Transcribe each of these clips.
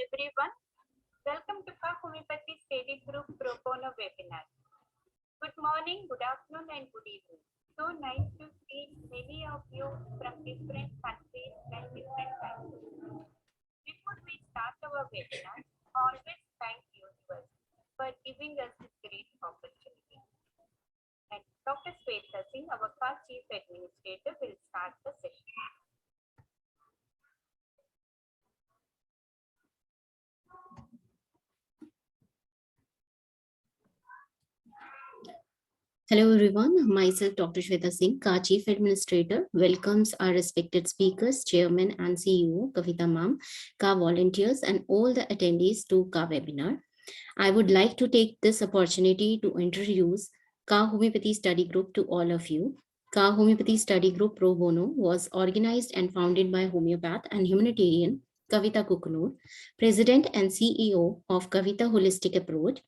everyone. Welcome to KHA Homeopathy Study Group Pro Bono webinar. Good morning, good afternoon, and good evening. So nice to see many of you from different countries and different time zones. Before we start our webinar, always thank universe for giving us this great opportunity. And Dr. Singh, our KHA Chief Administrator, will start the session. Hello everyone, myself Dr. Singh, KHA Chief Administrator, welcomes our respected speakers, Chairman and CEO, Kavita Ma'am, KHA volunteers and all the attendees to KHA webinar. I would like to take this opportunity to introduce KHA Homeopathy Study Group to all of you. KHA Homeopathy Study Group Pro Bono was organized and founded by homeopath and humanitarian Kavita Kukunur, President and CEO of Kavita Holistic Approach.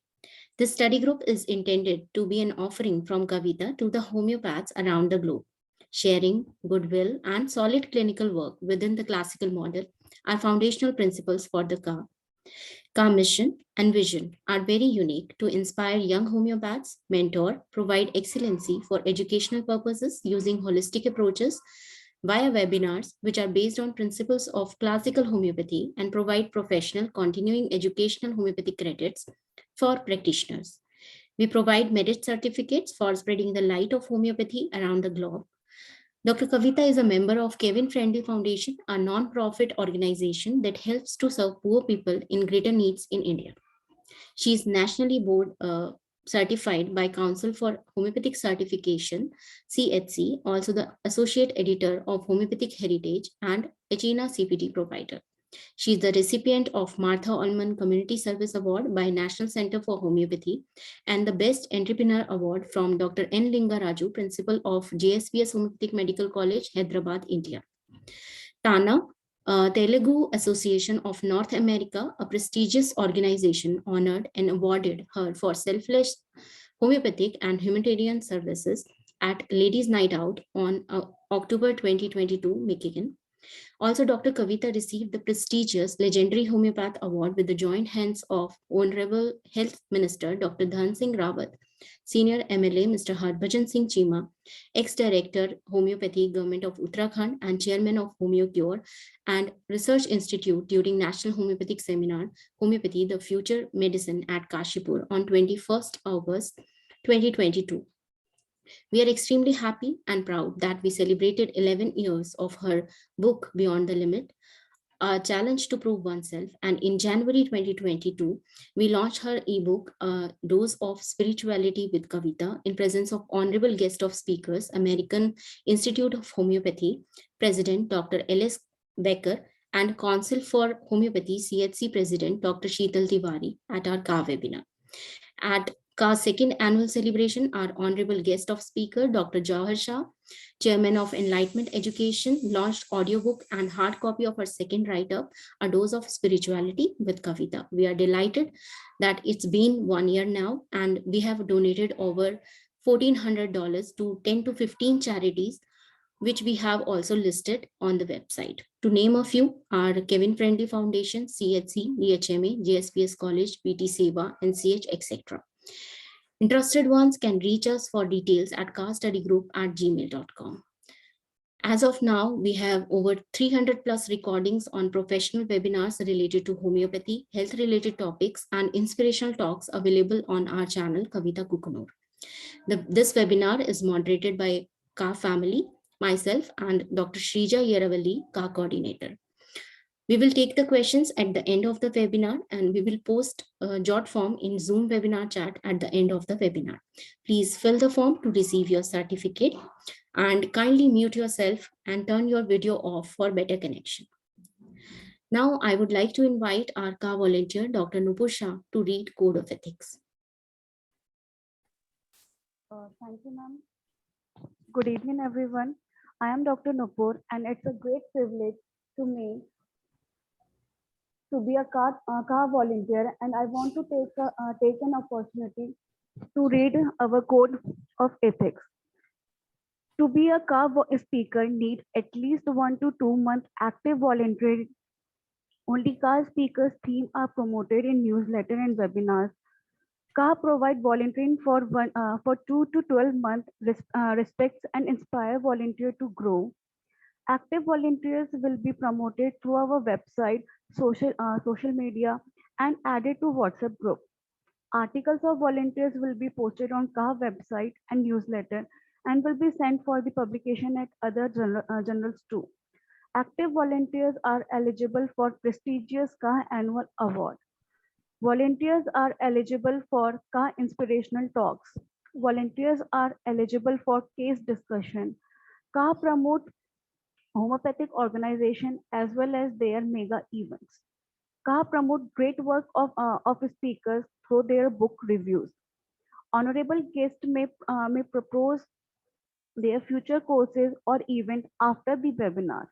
This study group is intended to be an offering from Kavita to the homeopaths around the globe. Sharing, goodwill, and solid clinical work within the classical model are foundational principles for the KHA. KHA mission and vision are very unique to inspire young homeopaths, mentor, provide excellency for educational purposes using holistic approaches via webinars, which are based on principles of classical homeopathy and provide professional continuing educational homeopathic credits for practitioners. We provide merit certificates for spreading the light of homeopathy around the globe. Dr. Kavita is a member of Kevin Friendly Foundation, a non-profit organization that helps to serve poor people in greater needs in India. She is nationally board certified by Council for Homeopathic Certification, KHC, also the Associate Editor of Homeopathic Heritage and HNA CPT provider. She is the recipient of Martha Ullman Community Service Award by National Center for Homeopathy and the Best Entrepreneur Award from Dr. N. Lingaraju, Principal of JSPS Homeopathic Medical College, Hyderabad, India. TANA, Telugu Association of North America, a prestigious organization, honored and awarded her for selfless homeopathic and humanitarian services at Ladies' Night Out on October 2022, Michigan. Also, Dr. Kavita received the prestigious Legendary Homeopath Award with the joint hands of Honorable Health Minister Dr. Dhan Singh Rawat, Senior MLA Mr. Harbhajan Singh Chima, Ex-Director Homeopathy Government of Uttarakhand and Chairman of HomeoCure and Research Institute during National Homeopathic Seminar, Homeopathy, the Future Medicine at Kashipur on 21st August 2022. We are extremely happy and proud that we celebrated 11 years of her book, Beyond the Limit, a challenge to prove oneself. And in January 2022, we launched her ebook, A Dose of Spirituality with Kavita, in presence of honorable guest of speakers, American Institute of Homeopathy, President Dr. L.S. Becker, and Council for Homeopathy, KHC President Dr. Sheetal Tiwari at our KHA webinar. At KHA's second annual celebration, our honorable guest of speaker, Dr. Jawahar Shah, Chairman of Enlightenment Education, launched audiobook and hard copy of her second write-up, A Dose of Spirituality with Kavita. We are delighted that it's been 1 year now, and we have donated over $1,400 to 10 to 15 charities, which we have also listed on the website. To name a few are Kevin Friendly Foundation, KHC, DHMA, JSPS College, PT Seva, NCH, etc. Interested ones can reach us for details at kstudygroup@gmail.com. As of now, we have over 300 plus recordings on professional webinars related to homeopathy, health-related topics, and inspirational talks available on our channel, Kavita Kukunur. This webinar is moderated by KHA family, myself, and Dr. Shrija Yeravalli, KHA coordinator. We will take the questions at the end of the webinar, and we will post a jot form in Zoom webinar chat at the end of the webinar. Please fill the form to receive your certificate, and kindly mute yourself and turn your video off for better connection. Now, I would like to invite our KHA volunteer, Dr. Nupur Shah, to read Code of Ethics. Thank you, ma'am. Good evening, everyone. I am Dr. Nupur, and it's a great privilege to me to be a KHA volunteer, and I want to take an opportunity to read our code of ethics. To be a KHA speaker, need at least 1 to 2 months active voluntary Only KHA speakers' themes are promoted in newsletter and webinars. KHA provide volunteering for 2 to 12 months, respects and inspire volunteer to grow. Active volunteers will be promoted through our website, social media, and added to WhatsApp group. Articles of volunteers will be posted on KHA website and newsletter and will be sent for the publication at other journals too. Active volunteers are eligible for prestigious KHA annual award. Volunteers are eligible for KHA inspirational talks. Volunteers are eligible for case discussion. KHA promote homeopathic organization as well as their mega events. KHA promote great work of speakers through their book reviews. Honorable guests may propose their future courses or event after the webinar.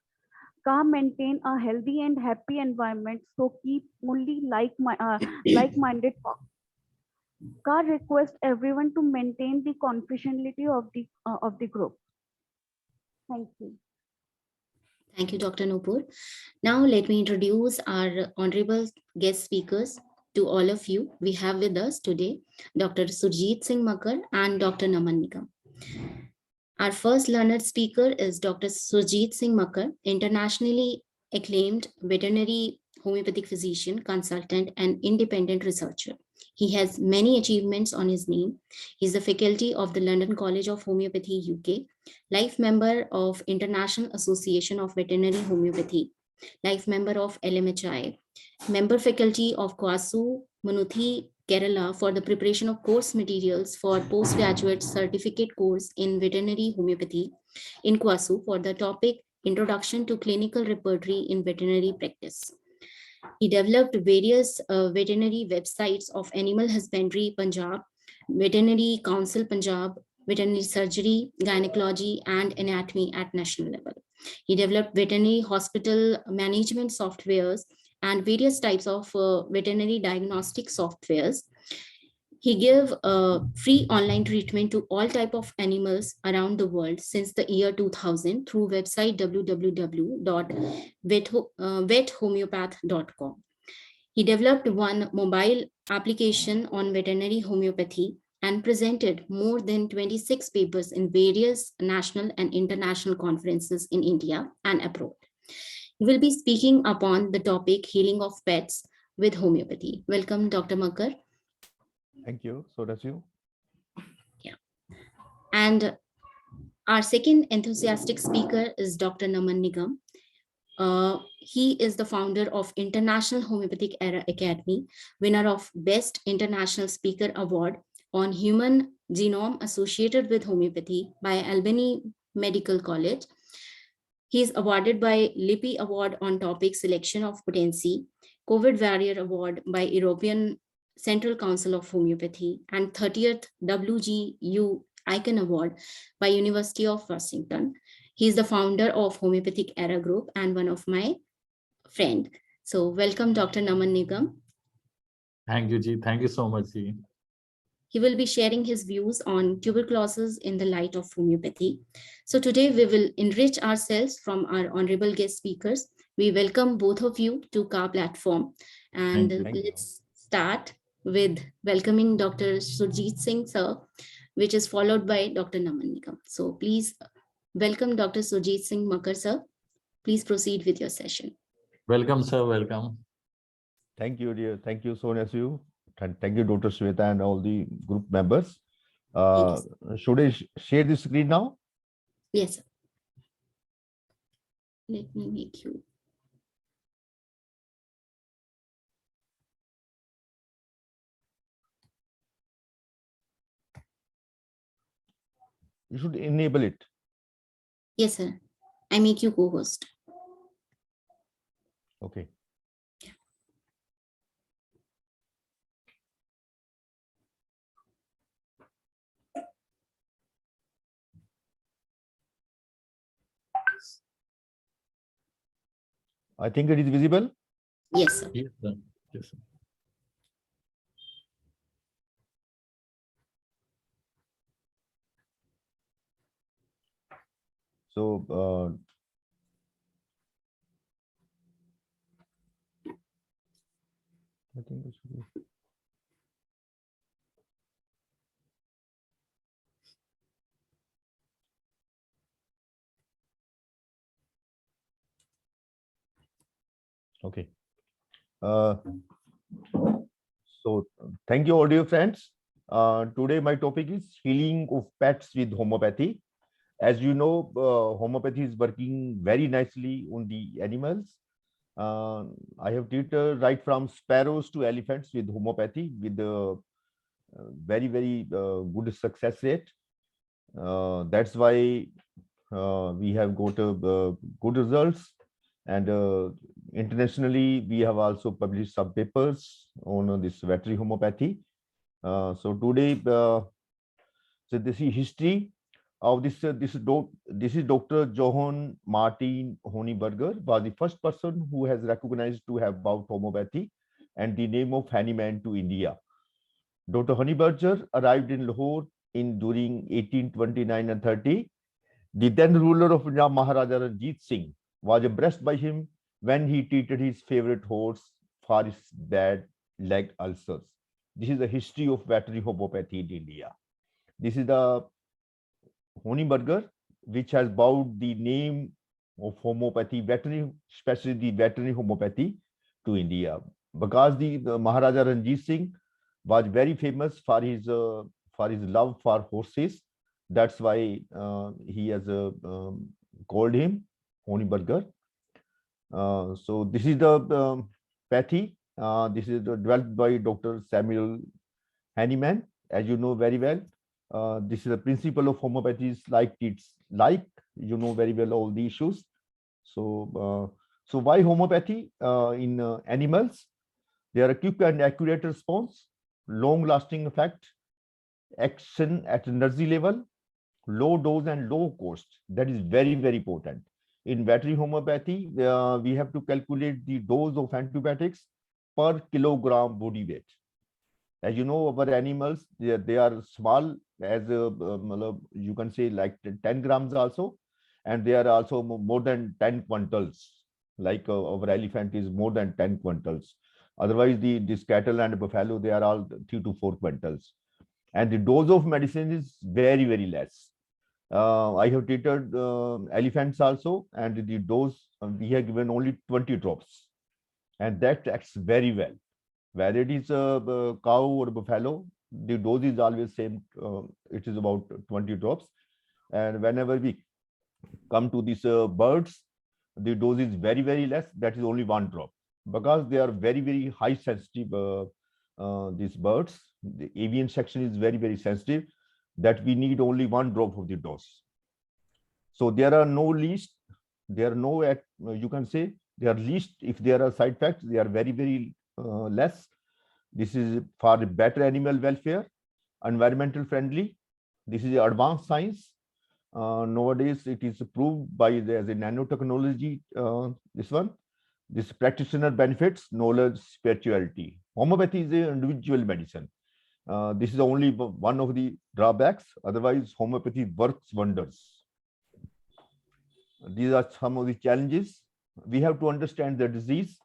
KHA maintain a healthy and happy environment, so keep only like-minded talk. KHA request everyone to maintain the confidentiality of the group. Thank you. Thank you, Dr. Nupur. Now let me introduce our honorable guest speakers to all of you. We have with us today Dr. Surjit Singh Makkar and Dr. Naman Nigam. Our first learned speaker is Dr. Surjit Singh Makkar, internationally acclaimed veterinary homeopathic physician, consultant, and independent researcher. He has many achievements on his name. He is the faculty of the London College of Homeopathy, UK, life member of International Association of Veterinary Homeopathy, life member of LMHI, member faculty of KWASU, Manuthi, Kerala for the preparation of course materials for postgraduate certificate course in veterinary homeopathy in KWASU for the topic Introduction to Clinical Repertory in Veterinary Practice. He developed various veterinary websites of Animal Husbandry Punjab, Veterinary Council Punjab, Veterinary Surgery, Gynecology, and Anatomy at national level. He developed veterinary hospital management softwares and various types of veterinary diagnostic softwares. He gave free online treatment to all type of animals around the world since the year 2000 through website www.vethomeopath.com. He developed one mobile application on veterinary homeopathy and presented more than 26 papers in various national and international conferences in India and abroad. He will be speaking upon the topic healing of pets with homeopathy. Welcome, Dr. Makkar. Thank you. So does you. Yeah. And our second enthusiastic speaker is Dr. Naman Nigam. He is the founder of International Homeopathic Era Academy, winner of Best International Speaker Award on Human Genome Associated with Homeopathy by Albany Medical College. He is awarded by Lippi Award on topic Selection of Potency, COVID Warrior Award by European Central Council of Homeopathy, and 30th WGU Icon Award by University of Washington. He is the founder of Homeopathic Era Group and one of my friend. So welcome, Dr. Naman Nigam. Thank you, Ji. Thank you so much, Ji. He will be sharing his views on tuberculosis in the light of homeopathy. So today we will enrich ourselves from our honorable guest speakers. We welcome both of you to KHA platform. And let's start with welcoming Dr. Surjit Singh, sir, which is followed by Dr. Naman Nigam. So please welcome Dr. Surjit Singh Makkar, sir. Please proceed with your session. Welcome, sir. Welcome. Thank you, dear. Thank you, so much, you. And thank you, Dr. Shweta and all the group members. Should I share the screen now? Yes, sir. Let me make you. You should enable it. Yes, sir. I make you co-host. Okay. I think it is visible. Yes, sir. Yes, sir. Yes, sir. So I think it should be. Okay. So thank you, all dear friends. Today my topic is healing of pets with homeopathy. As you know, homeopathy is working very nicely on the animals. I have treated right from sparrows to elephants with homeopathy with the very good success rate. That's why we have got good results, and internationally we have also published some papers on this veterinary homeopathy. So today, so this is history of this. This is Dr. Johann Martin Honeyberger was the first person who has recognized to have about homeopathy and the name of Hahnemann to India. Dr. Honeyberger arrived in Lahore during 1829 and 30. The then ruler of Punjab, Maharaja Ranjit Singh, was impressed by him when he treated his favorite horse for his bad leg ulcers. This is the history of veterinary homeopathy in India. This is the Honeyberger, which has bowed the name of homeopathy, veterinary, especially the veterinary homeopathy, to India, because the Maharaja Ranjit Singh was very famous for his love for horses. That's why he has called him Honeyberger. So this is the pathy. This is developed by Dr. Samuel Hahnemann, as you know very well. This is the principle of homeopathy is like it's like, you know very well all the issues. So why homeopathy in animals? They are a quick and accurate response, long lasting effect, action at energy level, low dose and low cost. That is very important. In veterinary homeopathy, we have to calculate the dose of antibiotics per kilogram body weight. As you know, our animals, they are small, as you can say like 10 grams also, and they are also more than 10 quintals. Like our elephant is more than 10 quintals. Otherwise, this cattle and buffalo, they are all 3 to 4 quintals. And the dose of medicine is very less. I have treated elephants also, and the dose we have given only 20 drops, and that acts very well. Whether it is a cow or buffalo, the dose is always same. It is about 20 drops, and whenever we come to these birds, the dose is very less. That is only 1 drop, because they are very high sensitive. These birds, the avian section is very sensitive, that we need only 1 drop of the dose. So there are no least, there are no, you can say, there are least, if there are side effects, they are very less. This is for better animal welfare, environmental friendly. This is advanced science. Nowadays, it is proved by the nanotechnology. This practitioner benefits, knowledge, spirituality. Homeopathy is an individual medicine. This is only one of the drawbacks. Otherwise, homeopathy works wonders. These are some of the challenges. We have to understand the disease,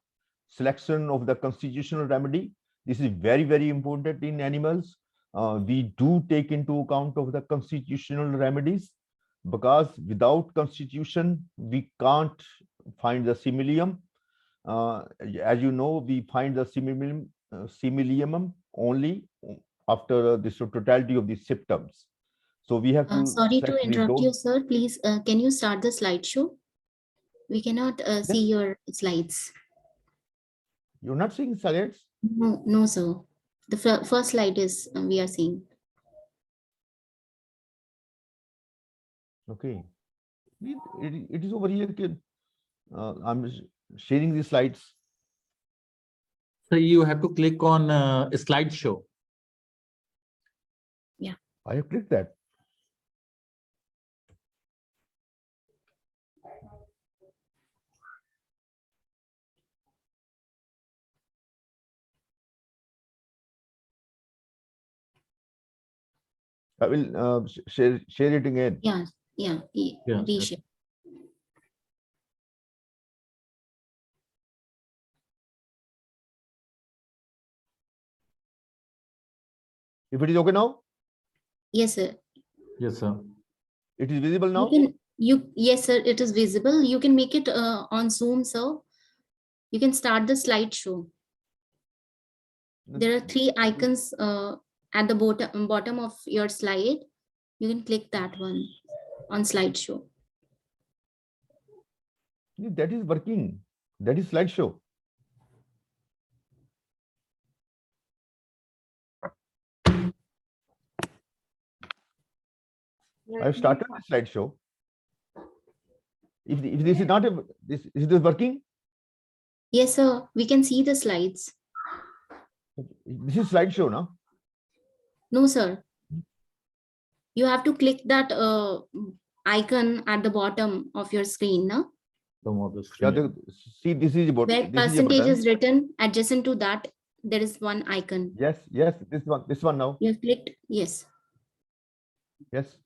selection of the constitutional remedy. This is very important in animals. We do take into account of the constitutional remedies, because without constitution, we can't find the similium. As you know, we find the similium only after the totality of the symptoms. So we have to Sorry to select the interrupt you, dose. sir. Please, can you start the slideshow? We cannot see Yes. your slides. You're not seeing slides? No, sir. The first slide is we are seeing. Okay. It is over here, kid. I'm sharing the slides. So you have to click on slideshow. I have clicked that. I will share it again. Yeah, Yeah. reshare. If it is okay now, Yes, sir. Yes, sir. it is visible You now. can, yes, sir, it is visible. You can make it on Zoom, sir. You can start the slideshow. There are 3 icons at the bottom of your slide. You can click that one on slideshow. That is working. That is slideshow. I have started the slideshow. If this is not is this working? Yes, sir. We can see the slides. This is slideshow, no? No, sir. You have to click that icon at the bottom of your screen, no? Come on the Yeah, screen. see, this is Where this is a percentage button. is written, adjacent to that, there is one icon. Yes, this one now. You have clicked, yes. Yes.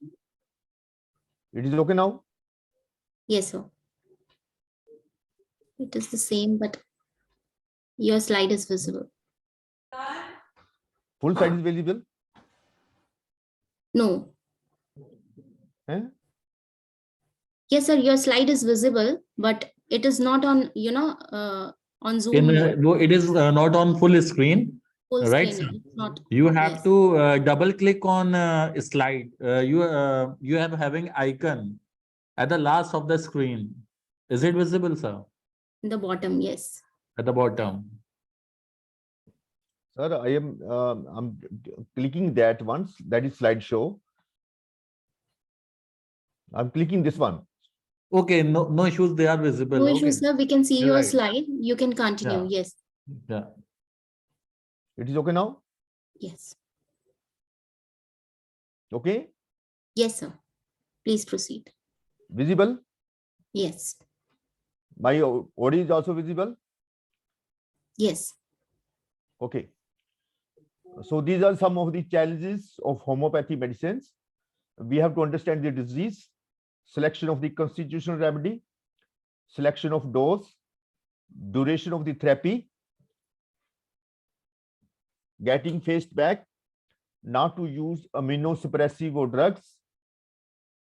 It is okay now. Yes, sir. It is the same, but your slide is visible. Full slide is visible. No. Eh? Yes, sir, your slide is visible, but it is not on, on Zoom mode. No, it is not on full screen, Full right? screen. It's not. You have Yes. to double click on slide. You have having icon at the last of the screen. Is it visible, sir? In the bottom, yes. At the bottom. Sir, I'm clicking that once. That is slideshow. I'm clicking this one. Okay, no issues. They are visible. No Okay. issues, sir. We can see You're your right. slide. You can continue. Yeah. Yes. Yeah. It is okay now. Yes. Okay. Yes, sir. Please proceed. Visible. Yes. My audio is also visible. Yes. Okay. So these are some of the challenges of homeopathy medicines. We have to understand the disease, selection of the constitutional remedy, selection of dose, duration of the therapy, getting faced back, not to use immunosuppressive or drugs.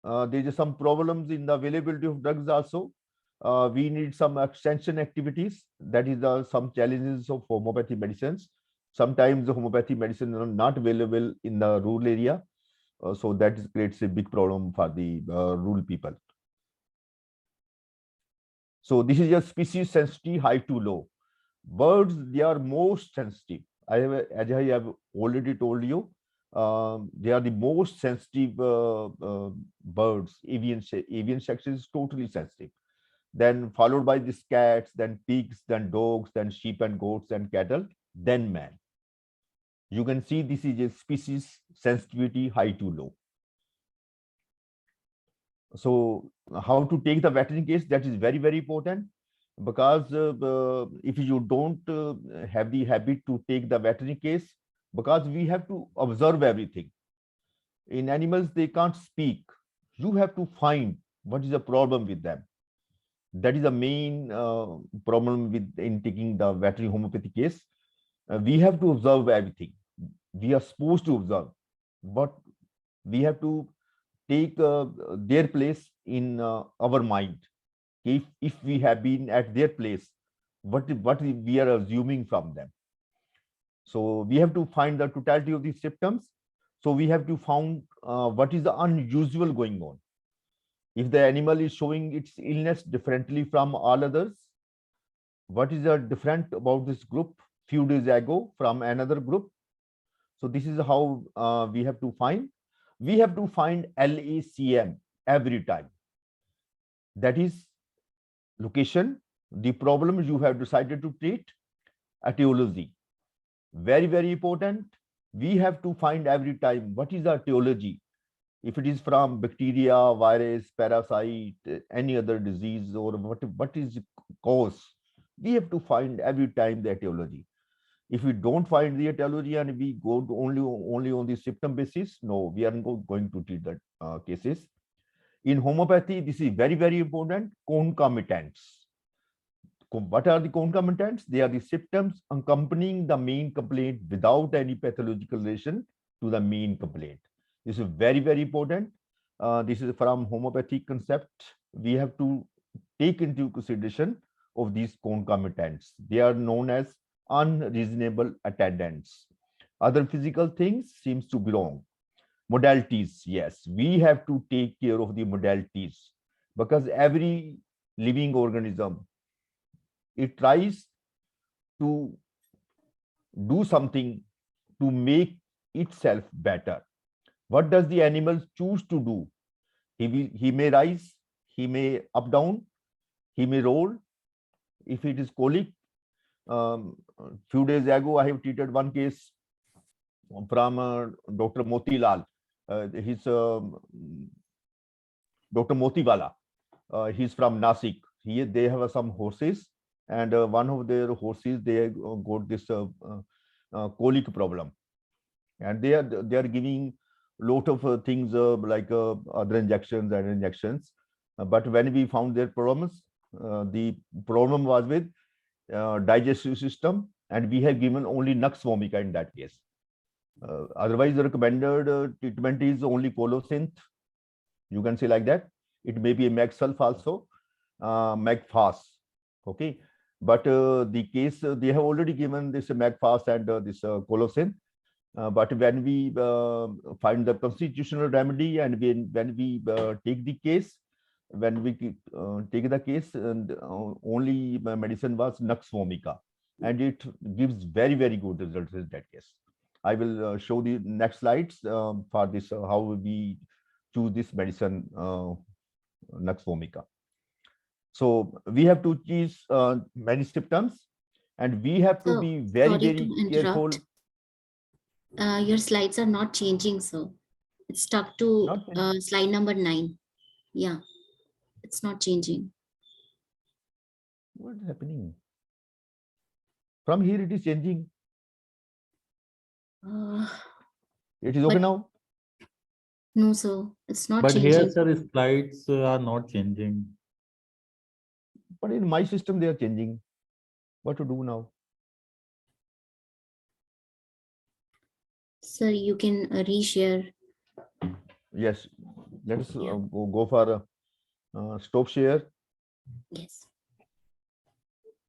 There is some problems in the availability of drugs also. We need some extension activities. That is some challenges of homeopathy medicines. Sometimes the homeopathy medicine are not available in the rural area. So that creates a big problem for the rural people. So this is a species sensitivity high to low. Birds, they are most sensitive. As I have already told you, they are the most sensitive birds. Avian section is totally sensitive. Then followed by these cats, then pigs, then dogs, then sheep and goats and cattle, then man. You can see this is a species sensitivity high to low. So how to take the veterinary case, that is very, very important, because if you don't have the habit to take the veterinary case, because we have to observe everything. In animals, they can't speak. You have to find what is the problem with them. That is the main problem in taking the veterinary homeopathy case. We have to observe everything. We are supposed to observe, but we have to take their place in our mind. If we have been at their place, what we are assuming from them. So we have to find the totality of the symptoms. So we have to find what is the unusual going on. If the animal is showing its illness differently from all others, what is different about this group few days ago from another group? So this is how we have to find. We have to find LACM every time. That is location, the problem you have decided to treat, etiology. Very, very important. We have to find every time what is the etiology. If it is from bacteria, virus, parasite, any other disease, or what is the cause, we have to find every time the etiology. If we don't find the etiology and we go to only on the symptom basis, no, we are not going to treat that cases. In homeopathy, this is very, very important. Concomitants. What are the concomitants? They are the symptoms accompanying the main complaint without any pathological relation to the main complaint. This is very, very important. This is from homeopathic concept. We have to take into consideration of these concomitants. They are known as unreasonable attendants. Other physical things seems to belong. Modalities, yes, we have to take care of the modalities, because every living organism, it tries to do something to make itself better. What does the animal choose to do? He may rise, he may up down, he may roll. If it is colic, few days ago I have treated one case from Dr. Motilal. He's Dr. Motiwala. He's from Nasik. They have some horses, and one of their horses, they got this colic problem, and they are giving lot of things like other injections and injections. But when we found their problems, the problem was with digestive system, and we have given only Nux vomica in that case. Otherwise, the recommended treatment is only colosynth. You can say like that. It may be a Magsulf also, Magfas. Okay, but the case they have already given this Magfas and this colosynth. But when we find the constitutional remedy, and when we take the case, when we take the case, and only medicine was Nux vomica, and it gives very, very good results in that case. I will show the next slides for this, how we choose this medicine, Nux vomica. So we have to choose many symptoms, and we have to be very, sorry very to careful. interrupt. Your slides are not changing, sir. It's stuck to slide number 9. Yeah, it's not changing. What is happening? From here it is changing. It is okay but- now? No, sir, it's not But changing. here, sir, slides are not changing. But in my system, they are changing. What to do now? Sir, you can reshare. Yes, let us Yeah. go for stop share. Yes.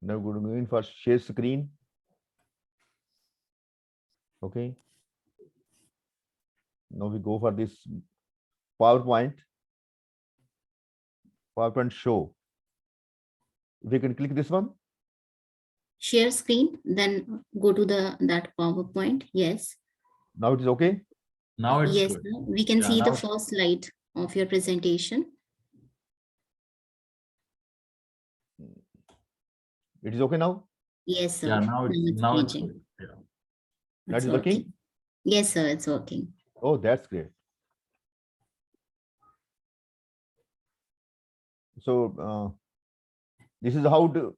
Now go in for share screen. Okay. Now we go for this PowerPoint. PowerPoint show. We can click this one. Share screen, then go to that PowerPoint. Yes. Now it is okay. Now it's Yes, good. sir. We can Yeah, see the now- first slide of your presentation. It is okay now. Yes, sir. Yeah, now it's changing. good. Yeah. That It's is working. working. Yes, sir, it's working. Oh, that's great. So this is how to.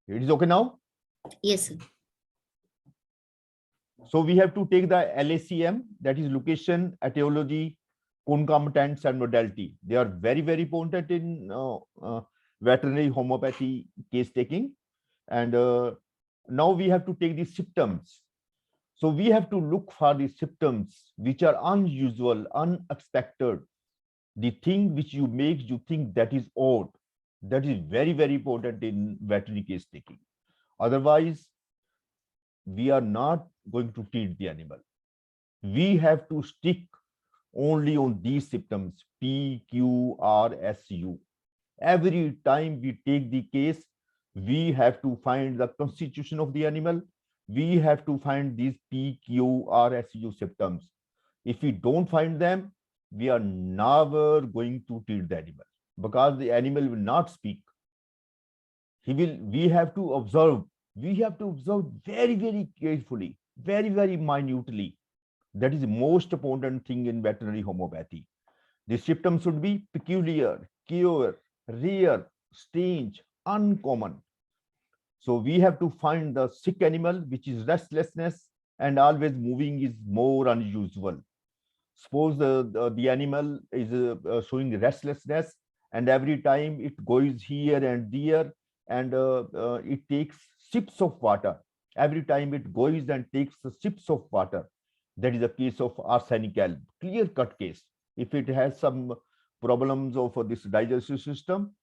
It is okay now. Yes, sir. So we have to take the LACM, that is location, etiology, concomitants, and modality. They are very, very important in veterinary homeopathy case taking. And now we have to take the symptoms. So we have to look for the symptoms which are unusual, unexpected. The thing which you think that is odd. That is very, very important in veterinary case taking. Otherwise, we are not going to treat the animal. We have to stick only on these symptoms, P, Q, R, S, U. Every time we take the case, we have to find the constitution of the animal. We have to find these P, Q, R, S, U symptoms. If we don't find them, we are never going to treat the animal, because the animal will not speak. We have to observe. We have to observe very, very carefully, very, very minutely. That is the most important thing in veterinary homeopathy. The symptoms should be peculiar, cure, rare, strange, uncommon. So we have to find the sick animal, which is restlessness, and always moving is more unusual. Suppose the animal is showing restlessness and every time it goes here and there, and it takes sips of water. Every time it goes and takes sips of water. That is a case of arsenical, clear-cut case. If it has some problems of this digestive system,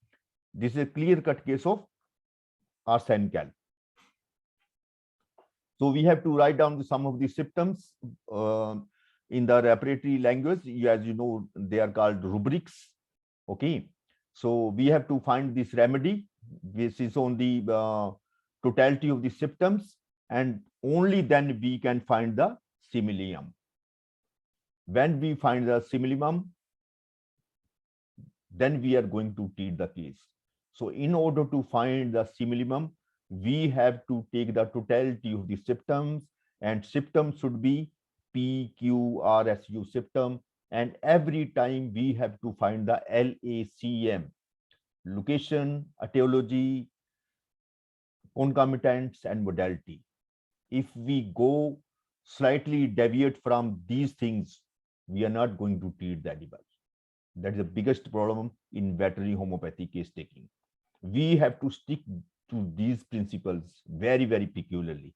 this is a clear-cut case of arsenical. So we have to write down some of the symptoms in the respiratory language. As you know, they are called rubrics. Okay, so we have to find this remedy, which is on the totality of the symptoms, and only then we can find the simillimum. When we find the simillimum, then we are going to treat the case. So in order to find the simillimum, we have to take the totality of the symptoms, and symptoms should be PQRSU symptom, and every time we have to find the LACM, location, etiology, concomitants, and modality. If we go slightly deviate from these things, we are not going to treat the animal. That is the biggest problem in veterinary homeopathy case taking. We have to stick to these principles very, very peculiarly.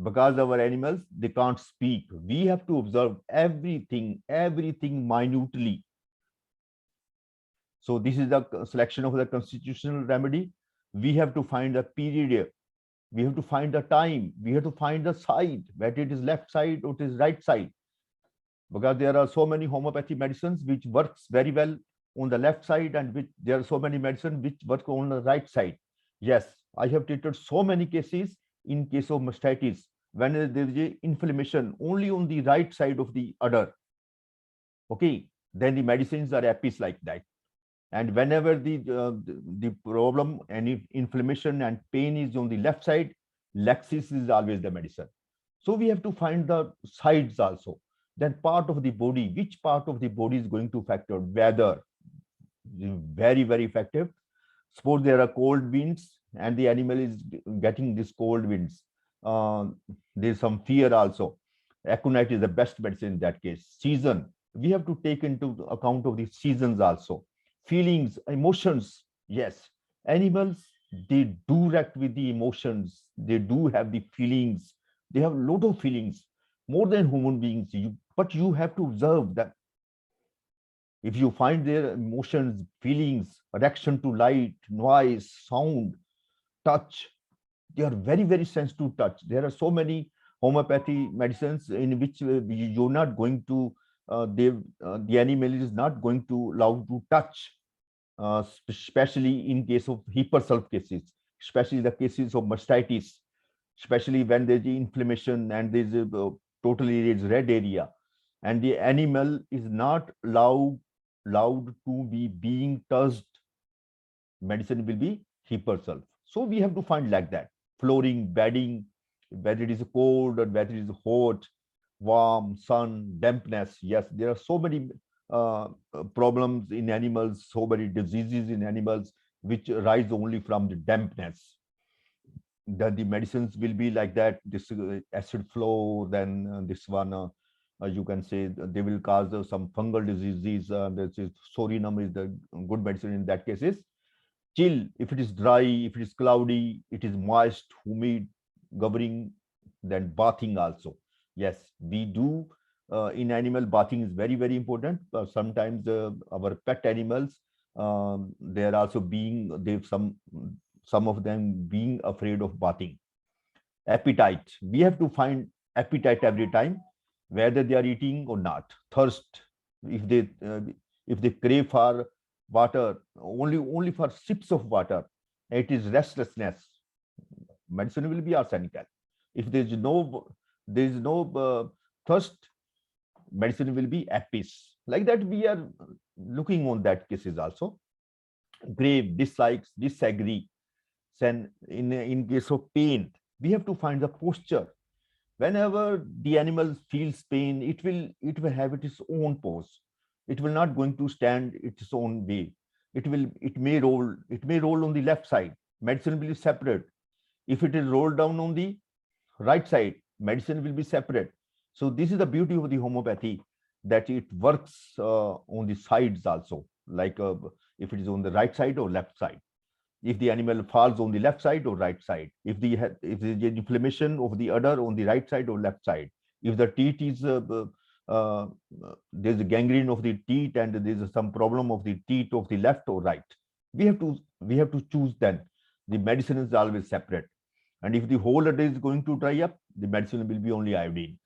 Because our animals, they can't speak. We have to observe everything minutely. So this is the selection of the constitutional remedy. We have to find the period. We have to find the time. We have to find the side, whether it is left side or it is right side. Because there are so many homeopathy medicines which works very well on the left side, and which there are so many medicines which work on the right side. Yes, I have treated so many cases in case of mastitis when there is a inflammation only on the right side of the udder. Okay, then the medicines are apis like that. And whenever the problem, any inflammation and pain is on the left side, Lexis is always the medicine. So we have to find the sides also. Then part of the body, which part of the body is going to factor weather, very, very effective. Suppose there are cold winds and the animal is getting this cold winds. There's some fear also. Aconite is the best medicine in that case. Season, we have to take into account of the seasons also. Feelings, emotions, yes. Animals, they do react with the emotions. They do have the feelings. They have a lot of feelings, more than human beings. But you have to observe that. If you find their emotions, feelings, reaction to light, noise, sound, touch, they are very, very sensitive to touch. There are so many homeopathy medicines in which you're not going to, the animal is not going to allow to touch, especially in case of hypersulf cases, especially the cases of mastitis, especially when there's inflammation and there's a totally red area, and the animal is not allowed to be being touched, medicine will be hypersulf. So we have to find like that. Flooring, bedding, whether it is cold or whether it is hot, warm, sun, dampness. Yes, there are so many problems in animals, so many diseases in animals which arise only from the dampness. Then the medicines will be like that. This acid flow, then this one, you can say they will cause some fungal diseases. This is Sorinum is the good medicine in that cases. Chill, if it is dry, if it is cloudy, it is moist, humid, governing, then bathing also. Yes, we do in animal bathing is very, very important. Sometimes our pet animals, they are also some of them being afraid of bathing. Appetite, we have to find appetite every time, whether they are eating or not. Thirst, if they crave for water, only for sips of water, it is restlessness, medicine will be arsenical. If there is no thirst, medicine will be apis. Like that, we are looking on that cases also. Grave, dislikes, disagree. Then in case of pain, we have to find the posture. Whenever the animal feels pain, it will have its own pose. It will not going to stand its own way. It may roll on the left side, medicine will be separate. If it is rolled down on the right side, medicine will be separate. So this is the beauty of the homeopathy, that it works on the sides also. Like if it is on the right side or left side, if the animal falls on the left side or right side, if there is inflammation of the udder on the right side or left side, if the teeth is there's a gangrene of the teeth and there's some problem of the teeth of the left or right, we have to choose. Then the medicine is always separate, and if the whole udder is going to dry up, the medicine will be only iodine.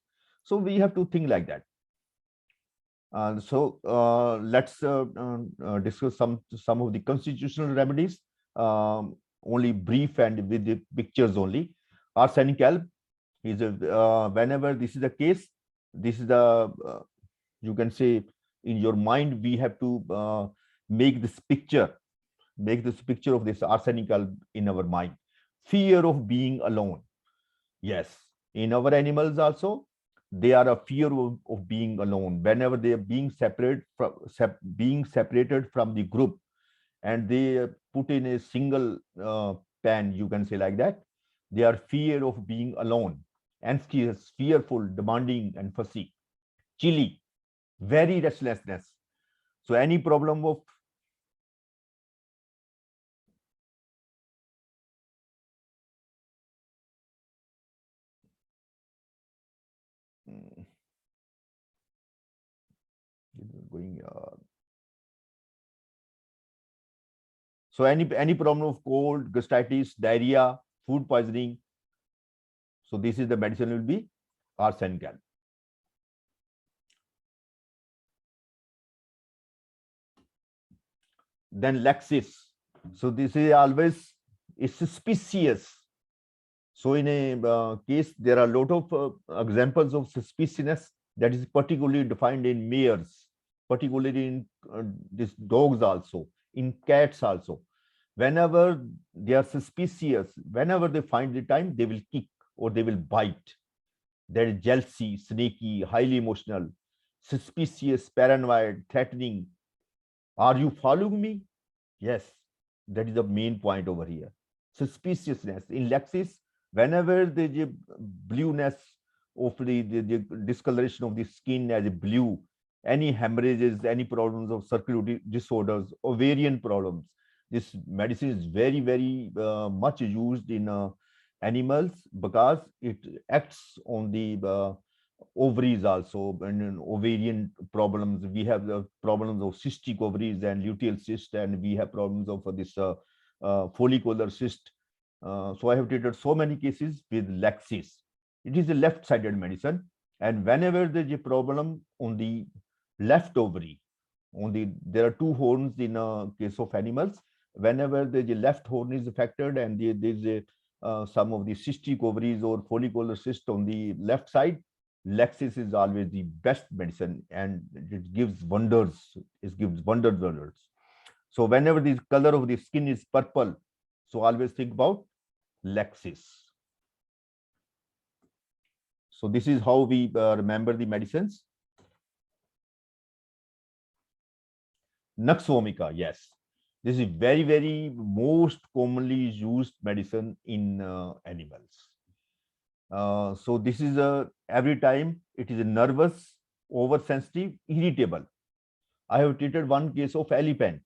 So we have to think like that. Let's discuss some of the constitutional remedies, only brief and with the pictures only. Arsenic alb is whenever this is the case, this is the you can say in your mind we have to make this picture of this arsenic alb in our mind. Fear of being alone. Yes, in our animals also, they are a fear of being alone. Whenever they are being separated from the group, and they put in a single pen, you can say like that, they are fear of being alone, anxious, fearful, demanding, and fussy, chilly, very restlessness. So any problem of going so any problem of cold, gastritis, diarrhea, food poisoning, so this is the medicine will be arsenic alb. Then laxis. So this is always suspicious. So in a case, there are a lot of examples of suspiciousness that is particularly defined in mares, particularly in these dogs also, in cats also. Whenever they are suspicious, whenever they find the time, they will kick or they will bite. There is jealousy, snaky, highly emotional, suspicious, paranoid, threatening. Are you following me? Yes, that is the main point over here. Suspiciousness. In laxis, whenever there is a blueness of the discoloration of the skin as a blue, any hemorrhages, any problems of circulatory disorders, ovarian problems, this medicine is very, very much used in animals because it acts on the ovaries also, and in ovarian problems. We have the problems of cystic ovaries and luteal cyst, and we have problems of this follicular cyst. So I have treated so many cases with laxis. It is a left-sided medicine, and whenever there is a problem on the left ovary, there are two horns in a case of animals. Whenever the left horn is affected and there is a some of the cystic ovaries or follicular cyst on the left side, laxis is always the best medicine, and it gives wonders. It gives wonders. So whenever the color of the skin is purple, so always think about laxis. So this is how we remember the medicines. Nux vomica, yes. This is very, very most commonly used medicine in animals. So this is every time it is a nervous, oversensitive, irritable. I have treated one case of elephant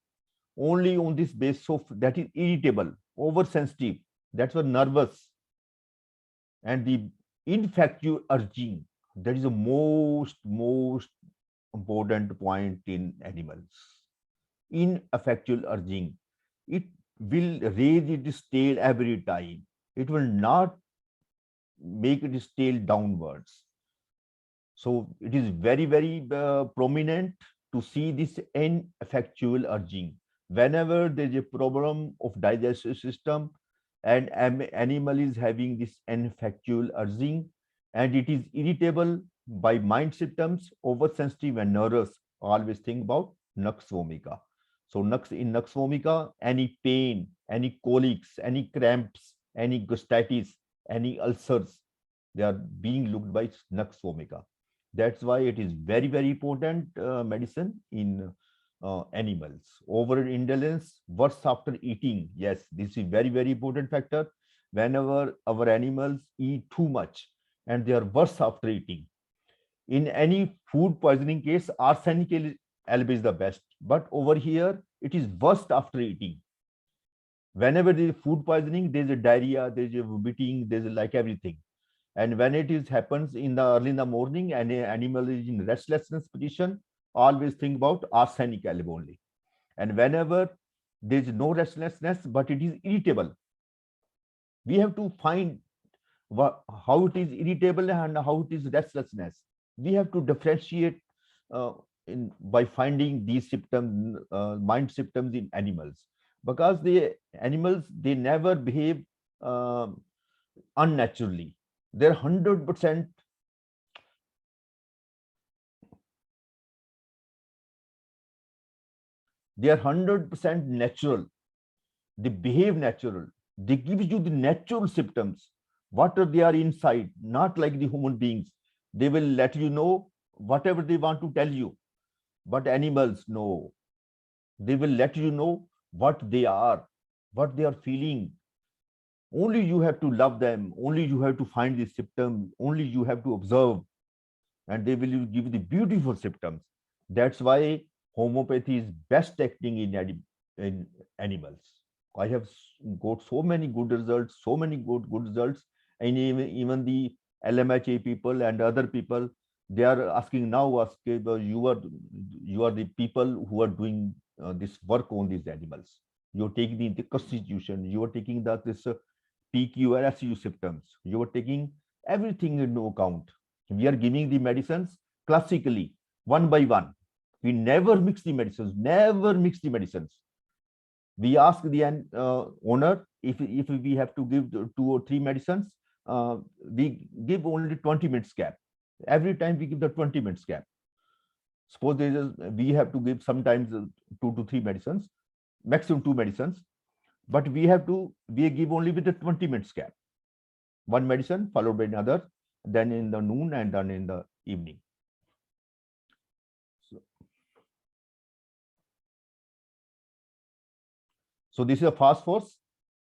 only on this basis of that is irritable, oversensitive, that's why nervous, and the ineffective urging. That is the most important point in animals. Ineffectual urging. It will raise its tail every time. It will not make its tail downwards. So it is very, very prominent to see this ineffectual urging. Whenever there is a problem of digestive system and animal is having this ineffectual urging, and it is irritable by mind symptoms, oversensitive and nervous, always think about nux vomica. So in nux vomica, any pain, any colics, any cramps, any gastritis, any ulcers, they are being looked by nux vomica. That's why it is very, very important medicine in animals. Overindulgence, worse after eating. Yes, this is very, very important factor. Whenever our animals eat too much and they are worse after eating. In any food poisoning case, arsenic alb is the best. But over here, it is worst after eating. Whenever there is food poisoning, there is a diarrhea, there is a vomiting, there is like everything. And when it is happens in the early in the morning and an animal is in restlessness position, always think about arsenic alum only. And whenever there is no restlessness, but it is irritable, we have to find how it is irritable and how it is restlessness. We have to differentiate uh, by finding these symptoms, mind symptoms in animals, because the animals, they never behave unnaturally. They're 100%. They are 100% natural. They behave natural. They give you the natural symptoms. What are they are inside, not like the human beings. They will let you know whatever they want to tell you. But animals, no. They will let you know what they are feeling. Only you have to love them. Only you have to find the symptom. Only you have to observe, and they will give the beautiful symptoms. That's why homeopathy is best acting in animals. I have got so many good results, so many good results, and even the LMHA people and other people, they are asking now, you are the people who are doing this work on these animals. You're taking the constitution, you are taking this PQ and SU symptoms, you are taking everything into account. We are giving the medicines classically, one by one. We never mix the medicines, never mix the medicines. We ask the owner if we have to give 2 or 3 medicines, we give only 20 minutes gap. Every time we give the 20 minutes gap. Suppose we have to give sometimes 2 to 3 medicines, maximum 2 medicines, but we give only with the 20 minutes gap. One medicine followed by another, then in the noon and then in the evening. So this is a fast force.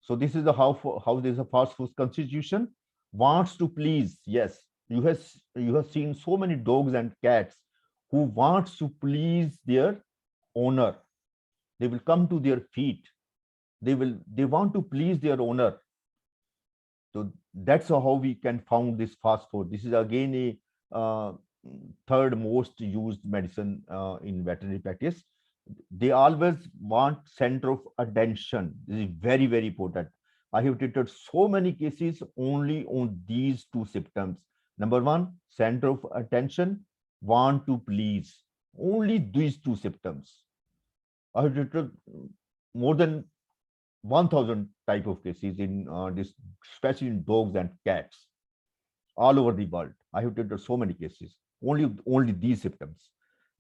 So this is the how there is a fast force constitution wants to please. Yes, you have seen so many dogs and cats who wants to please their owner. They will come to their feet. They want to please their owner. So that's how we can found this fast force. This is again a third most used medicine in veterinary practice. They always want center of attention. This is very, very important. I have treated so many cases only on these 2 symptoms. Number 1, center of attention, want to please. Only these 2 symptoms. I have treated more than 1,000 type of cases in this, especially in dogs and cats, all over the world. I have treated so many cases. Only these symptoms.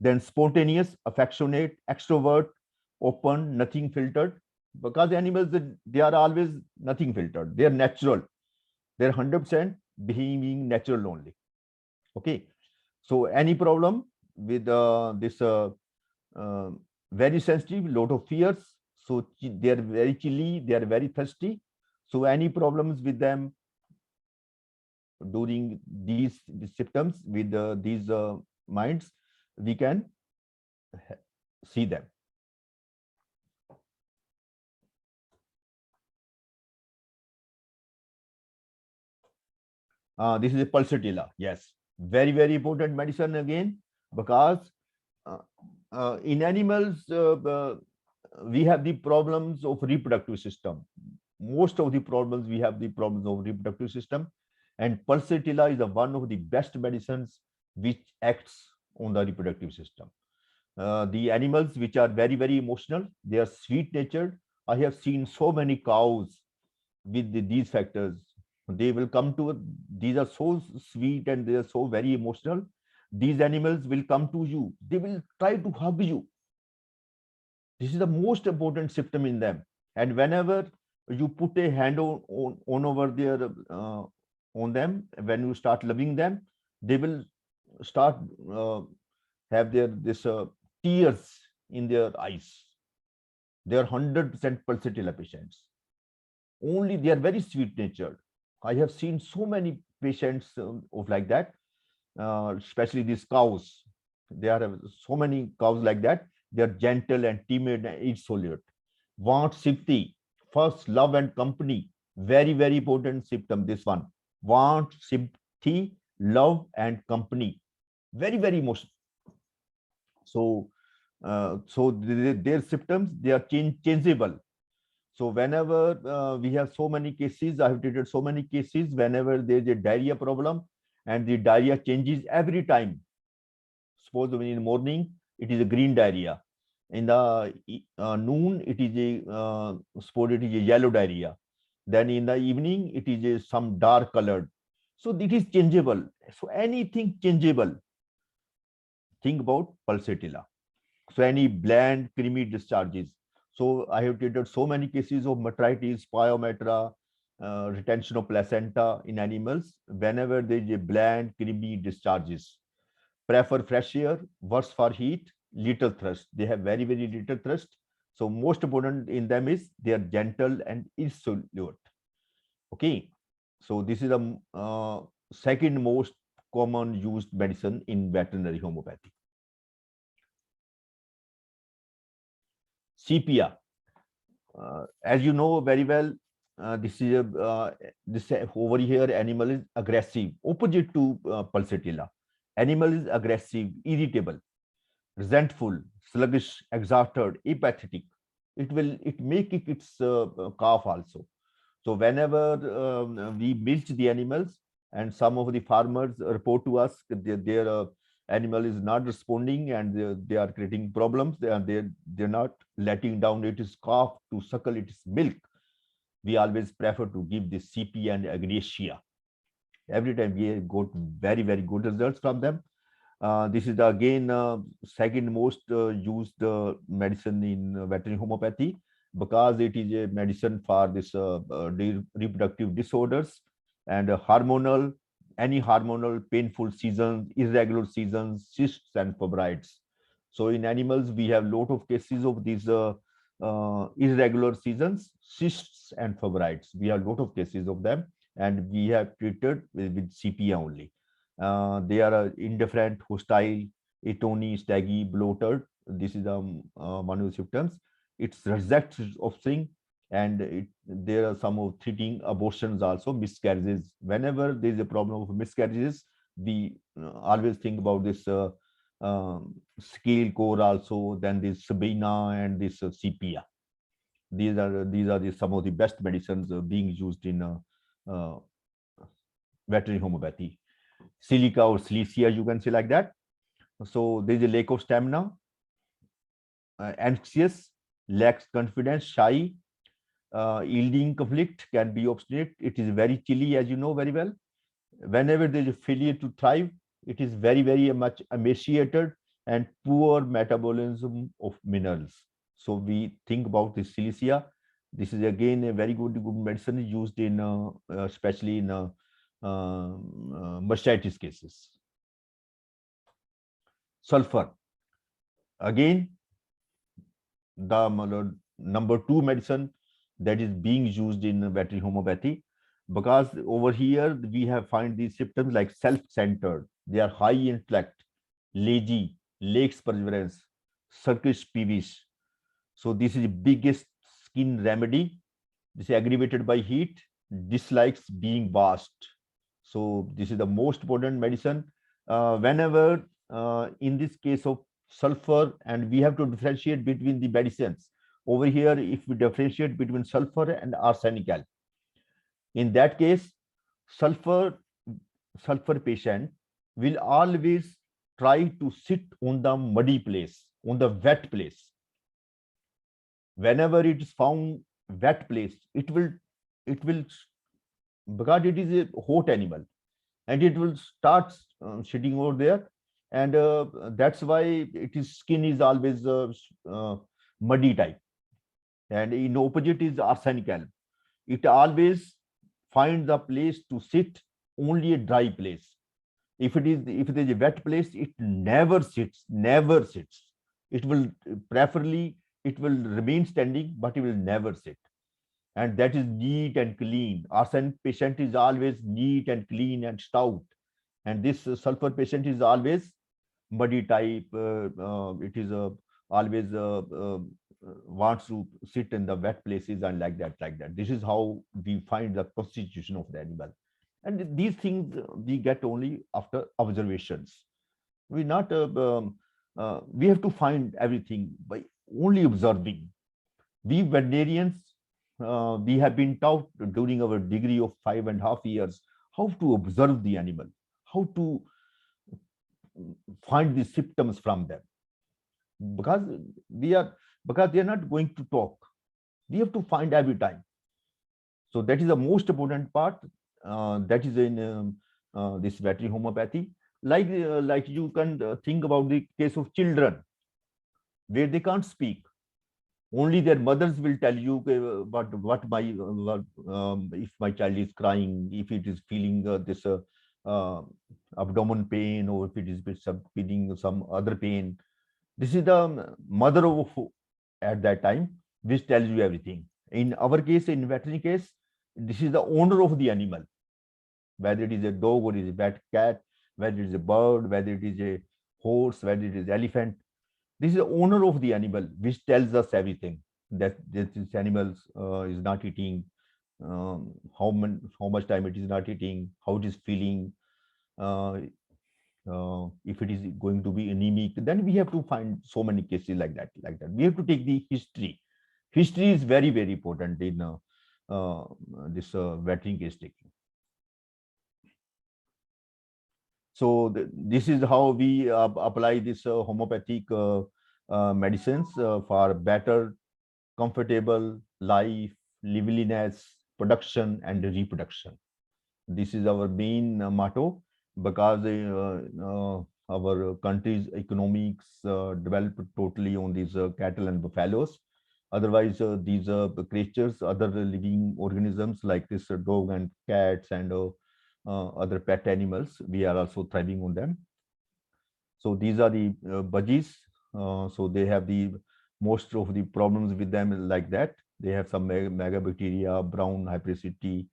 Then spontaneous, affectionate, extrovert, open, nothing filtered. Because animals, they are always nothing filtered. They are natural. They're 100% behaving natural only. Okay. So any problem with this very sensitive, lot of fears. So they are very chilly. They are very thirsty. So any problems with them during these symptoms with these minds, we can see them. This is a pulsatilla. Yes, very, very important medicine again, because in animals, we have the problems of reproductive system. Most of the problems, we have the problems of reproductive system, and pulsatilla is one of the best medicines which acts on the reproductive system. The animals which are very, very emotional, they are sweet natured. I have seen so many cows with these factors. They will come to, these are so sweet and they are so very emotional. These animals will come to you. They will try to hug you. This is the most important symptom in them. And whenever you put a hand on over their on them, when you start loving them, they will start have this tears in their eyes. They are 100% pulsatilla patients. Only they are very sweet natured. I have seen so many patients of like that, especially these cows. There are so many cows like that. They are gentle and timid and irresolute. Want sympathy, first love and company. Very, very important symptom, this one. Want sympathy, love and company. Very, very emotional. So, their symptoms, they are changeable. So whenever we have so many cases, I have treated so many cases, whenever there is a diarrhea problem and the diarrhea changes every time. Suppose in the morning, it is a green diarrhea. In the noon, it is suppose it is a yellow diarrhea. Then in the evening, it is some dark colored. So it is changeable. So anything changeable. Think about pulsatilla. So any bland, creamy discharges. So I have treated so many cases of metritis, pyometra, retention of placenta in animals. Whenever there is a bland, creamy discharges, prefer fresh air, worse for heat, little thrust. They have very, very little thrust. So most important in them is they are gentle and irresolute. Okay. So this is the second most common used medicine in veterinary homeopathy. Sepia. As you know very well, this over here animal is aggressive, opposite to pulsatilla. Animal is aggressive, irritable, resentful, sluggish, exhausted, apathetic. It make its cough also. So whenever we milk the animals, and some of the farmers report to us that their animal is not responding and they are creating problems, they're not letting down its cough to suckle its milk, we always prefer to give this CP and Agriaceae. Every time we got very, very good results from them. This is again second most used medicine in veterinary homeopathy, because it is a medicine for this reproductive disorders and hormonal, any hormonal painful seasons, irregular seasons, cysts and fibroids. So in animals, we have lot of cases of these irregular seasons, cysts and fibroids. We have lot of cases of them, and we have treated with CPA only. They are indifferent, hostile, atony, staggy, bloated. This is one of the symptoms. It's rejects offspring, and there are some of treating abortions also, miscarriages. Whenever there is a problem of miscarriages, we always think about this scale core also, then this Sabina and this Sepia. These are some of the best medicines being used in veterinary homeopathy. Silica or Silicia, you can say like that. So there is a lack of stamina, anxious, lacks confidence, shy, yielding conflict, can be obstinate. It is very chilly, as you know very well. Whenever there is a failure to thrive, it is very, very much emaciated and poor metabolism of minerals. So we think about the Silicia. This is again a very good medicine used in especially in mastitis cases. Sulfur. Again, the number 2 medicine that is being used in veterinary homeopathy, because over here we have find these symptoms like self-centered, they are high intellect, lazy, lacks perseverance, circus peevish. So this is the biggest skin remedy. This is aggravated by heat, dislikes being washed. So this is the most important medicine. Whenever in this case of sulfur, and we have to differentiate between the medicines. Over here, if we differentiate between sulfur and arsenical, in that case, sulfur patient will always try to sit on the muddy place, on the wet place. Whenever it is found wet place, it will because it is a hot animal, and it will start sitting over there, and that's why its skin is always muddy type. And in opposite is arsenical. It always finds a place to sit, only a dry place. If it is a wet place, it never sits. It will preferably, it will remain standing, but it will never sit. And that is neat and clean. Arsenic patient is always neat and clean and stout, and this sulfur patient is always muddy type. It is always wants to sit in the wet places and like that, like that. This is how we find the constitution of the animal. And these things we get only after observations. We not we have to find everything by only observing. We veterinarians, we have been taught during our degree of 5.5 years how to observe the animal, how to find the symptoms from them, because they are not going to talk. We have to find every time. So that is the most important part. That is in this veterinary homeopathy. Like you can think about the case of children where they can't speak. Only their mothers will tell you what my if my child is crying, if it is feeling this abdomen pain, or if it is feeling some other pain. This is the mother of at that time which tells you everything. In our case, in veterinary case, this is the owner of the animal, whether it is a dog or it is a cat, whether it is a bird, whether it is a horse, whether it is elephant. This is the owner of the animal which tells us everything, that this animal is not eating, how much time it is not eating, how it is feeling, if it is going to be anemic. Then we have to find so many cases like that. We have to take the history. History is very, very important in this veterinary case taking. So this is how we apply this homeopathic medicines for better, comfortable life, liveliness, production, and reproduction. This is our main motto, because our country's economics developed totally on these cattle and buffaloes. Otherwise, these creatures, other living organisms like this dog and cats and other pet animals, we are also thriving on them. So these are the budgies. So they have the most of the problems with them like that. They have some megabacteria, brown hypericity,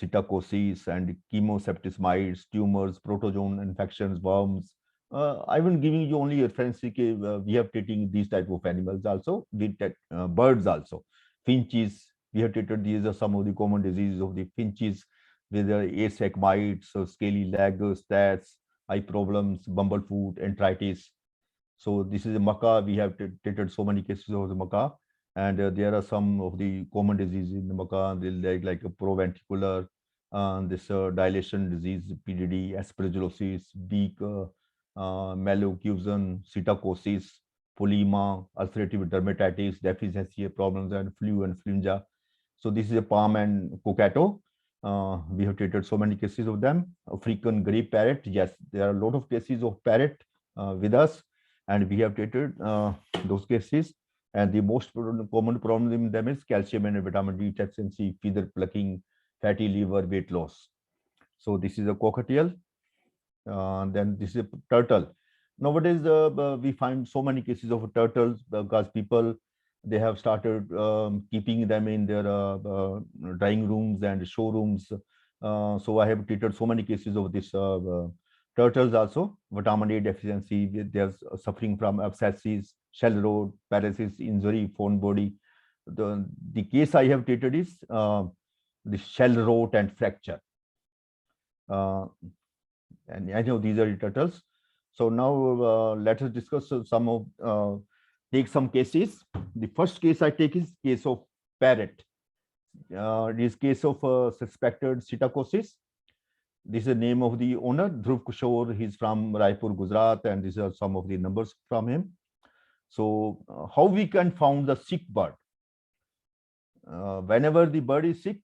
psittacosis, and chemoseptismides, tumors, protozoan infections, worms. I will giving you only a reference. We have treating these type of animals also. We take birds also. Finches, we have treated. These are some of the common diseases of the finches, with asac mites, scaly leg, stats, eye problems, bumblefoot, enteritis. So this is a macaw. We have treated so many cases of the macaw, and there are some of the common diseases in the macaw. They like a proventricular, this dilation disease, PDD, aspergillosis, beak, maloclusion, psittacosis, polyema, ulcerative dermatitis, deficiency problems, and flu and influenza. So this is a palm and cocato. We have treated so many cases of them. African grey parrot. Yes, there are a lot of cases of parrot with us, and we have treated those cases. And the most common problem in them is calcium and vitamin D deficiency, feather plucking, fatty liver, weight loss. So this is a cockatiel. Then this is a turtle. Nowadays, we find so many cases of turtles because people, they have started keeping them in their drying rooms and showrooms. So I have treated so many cases of this turtles also. Vitamin A deficiency, they're suffering from abscesses, shell rot, paralysis, injury, foreign body. The case I have treated is the shell rot and fracture. And I know these are the turtles. So now let us discuss some of take some cases. The first case I take is case of parrot. This case of suspected psittacosis. This is the name of the owner, Dhruv Kishore. He's from Raipur, Gujarat, and these are some of the numbers from him. So how we can found the sick bird? Whenever the bird is sick,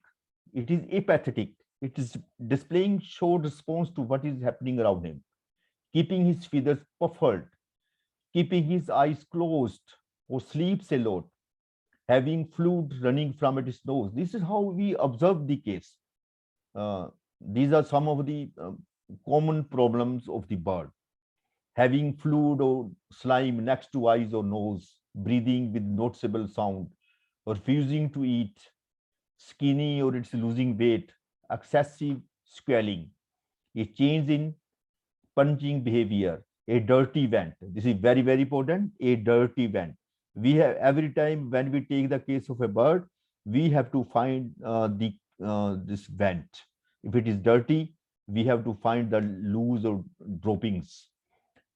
it is apathetic. It is displaying short response to what is happening around him, keeping his feathers puffed, keeping his eyes closed, or sleeps a lot, having fluid running from its nose. This is how we observe the case. These are some of the common problems of the bird. Having fluid or slime next to eyes or nose, breathing with noticeable sound, refusing to eat, skinny or it's losing weight, excessive swelling, a change in punching behavior, a dirty vent. This is very, very important, a dirty vent. We have every time when we take the case of a bird, we have to find this vent. If it is dirty, we have to find the loose or droppings,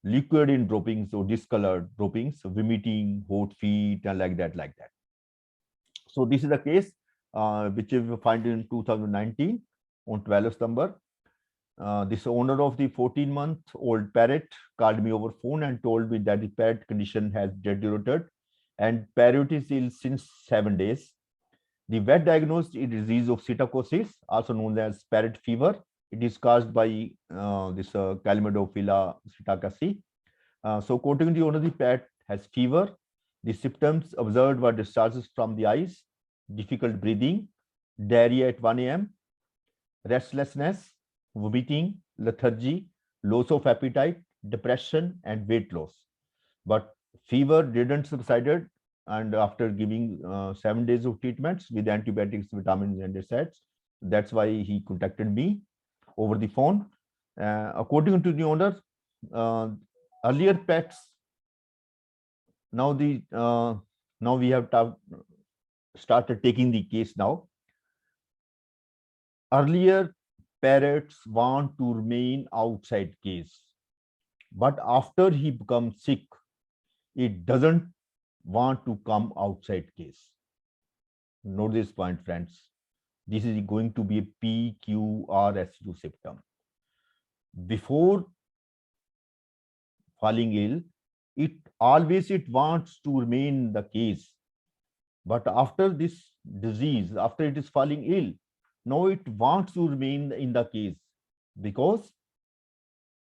liquid in droppings or discolored droppings, vomiting, hot feet, and like that, like that. So this is the case which we find in 2019 on 12th September. This owner of the 14-month-old parrot called me over phone and told me that the parrot condition has deteriorated and parrot is ill since 7 days. The vet diagnosed a disease of psittacosis, also known as parrot fever. It is caused by this Chlamydophila psittacosis. So according to the owner, the parrot has fever. The symptoms observed were discharges from the eyes, difficult breathing, diarrhea at 1 a.m., restlessness, vomiting, lethargy, loss of appetite, depression, and weight loss. But fever didn't subsided, and after giving 7 days of treatments with antibiotics, vitamins, and NSAIDs, that's why he contacted me over the phone. According to the owner, earlier pets, now we have started taking the case now. Earlier, parrots want to remain outside cage, but after he becomes sick, it doesn't want to come outside cage. Note this point, friends. This is going to be a PQRSU symptom. Before falling ill, it wants to remain in the cage, but after this disease, after it is falling ill, now it wants to remain in the cage because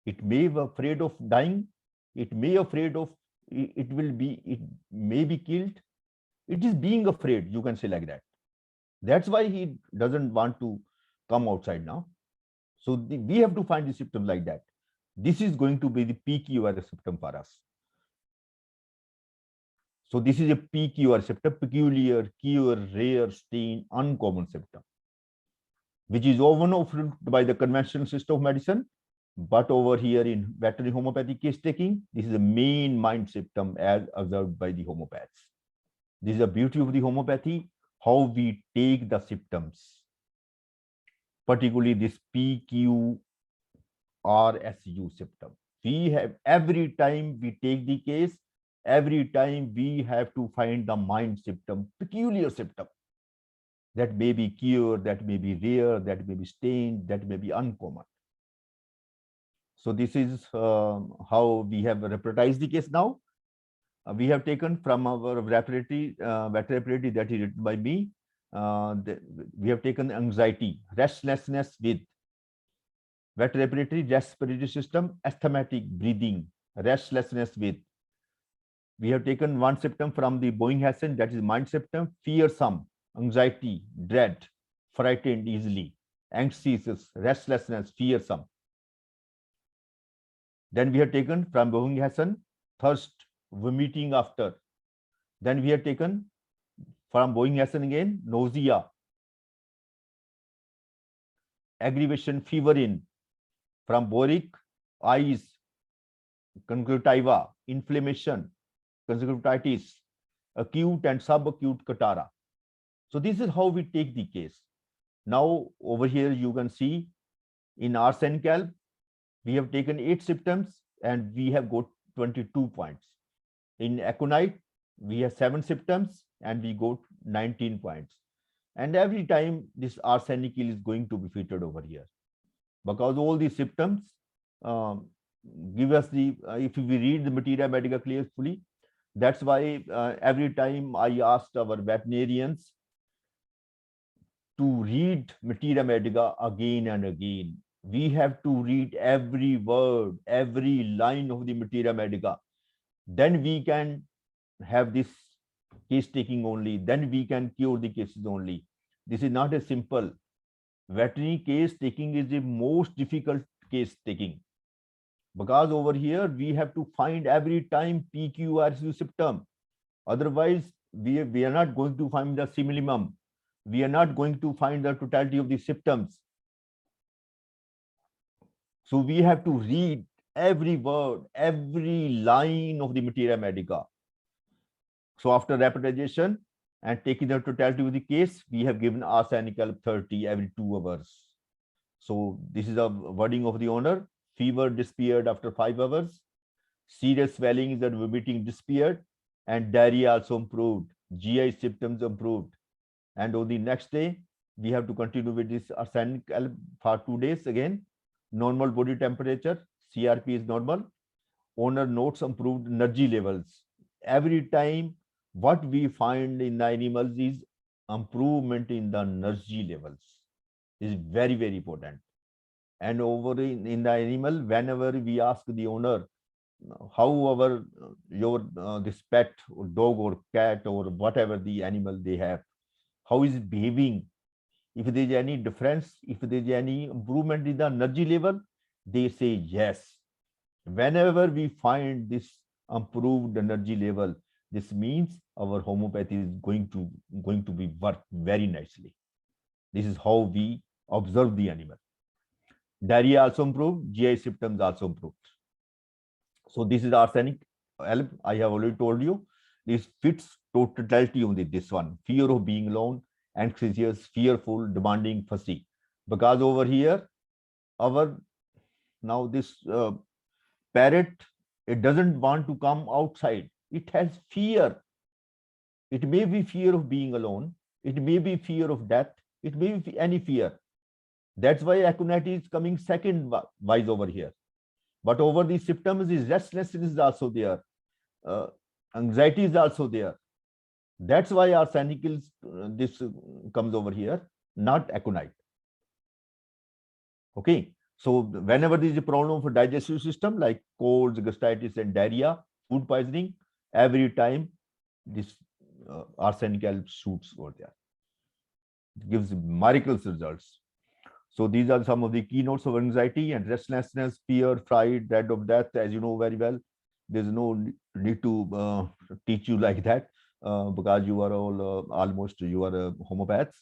it may be afraid of dying, it may afraid of it may be killed. It is being afraid, you can say like that. That's why he doesn't want to come outside now. So we have to find the symptom like that. This is going to be the PQR symptom for us. So this is a PQR symptom, peculiar, cure, rare, strange, uncommon symptom, which is often overlooked by the conventional system of medicine. But over here in veterinary homeopathy case taking, this is the main mind symptom as observed by the homeopaths. This is the beauty of the homeopathy, how we take the symptoms, particularly this PQRSU symptom. We have, every time we take the case, every time we have to find the mind symptom, peculiar symptom. That may be cure, that may be rare, that may be strange, that may be uncommon. So this is how we have repertorized the case now. We have taken from our veterinary that is written by me. We have taken anxiety, restlessness with veterinary respiratory system, asthmatic breathing, restlessness with. We have taken one symptom from the Boeing-Hassan, that is mind symptom, fearsome, anxiety, dread, frightened easily, anxious, restlessness, fearsome. Then we have taken from Boeing-Hassan, thirst, vomiting after. Then we have taken from Boeing-Hassan again, nausea, aggravation, fever in. From Boric, eyes, conjunctiva, inflammation, conjunctivitis, acute and subacute catara. So this is how we take the case. Now over here you can see in Arsencal, we have taken 8 symptoms and we have got 22 points. In Aconite, we have 7 symptoms and we got 19 points. And every time this arsenic is going to be featured over here, because all these symptoms give us the, if we read the materia medica clearly, that's why every time I asked our veterinarians to read materia medica again and again. We have to read every word, every line of the materia medica. Then we can have this case taking only. Then we can cure the cases only. This is not a simple. Veterinary case taking is the most difficult case taking, because over here we have to find every time PQRSU symptom. Otherwise, we are not going to find the simillimum. We are not going to find the totality of the symptoms. So we have to read every word, every line of the materia medica. So after repetition and taking the totality of the case, we have given arsenic 30 every 2 hours. So this is a wording of the owner. Fever disappeared after 5 hours. Serious swelling and vomiting disappeared, and diarrhea also improved. GI symptoms improved. And on the next day, we have to continue with this arsenic for 2 days again. Normal body temperature, CRP is normal. Owner notes improved energy levels. Every time, what we find in the animals is improvement in the energy levels. This is very, very important. And over in the animal, whenever we ask the owner how this pet or dog or cat or whatever the animal they have, how is it behaving, if there is any difference, if there is any improvement in the energy level, they say yes. Whenever we find this improved energy level, this means our homeopathy is going to be work very nicely. This is how we observe the animal. Diarrhea also improved, GI symptoms also improved. So this is arsenic. I have already told you, this fits totality on this one. Fear of being alone, anxious, fearful, demanding, fussy. Because over here, now this parrot, it doesn't want to come outside. It has fear. It may be fear of being alone. It may be fear of death. It may be any fear. That's why equanimity is coming second wise over here. But over these symptoms, is restlessness is also there. Anxiety is also there. That's why arsenic is, this comes over here, not aconite. Okay. So whenever there is a problem for digestive system like colds, gastritis, and diarrhea, food poisoning, every time this arsenic shoots over there. It gives miraculous results. So these are some of the keynotes of anxiety and restlessness, fear, fright, dread of death. As you know very well, there's no need to teach you like that because you are all almost you are homeopaths.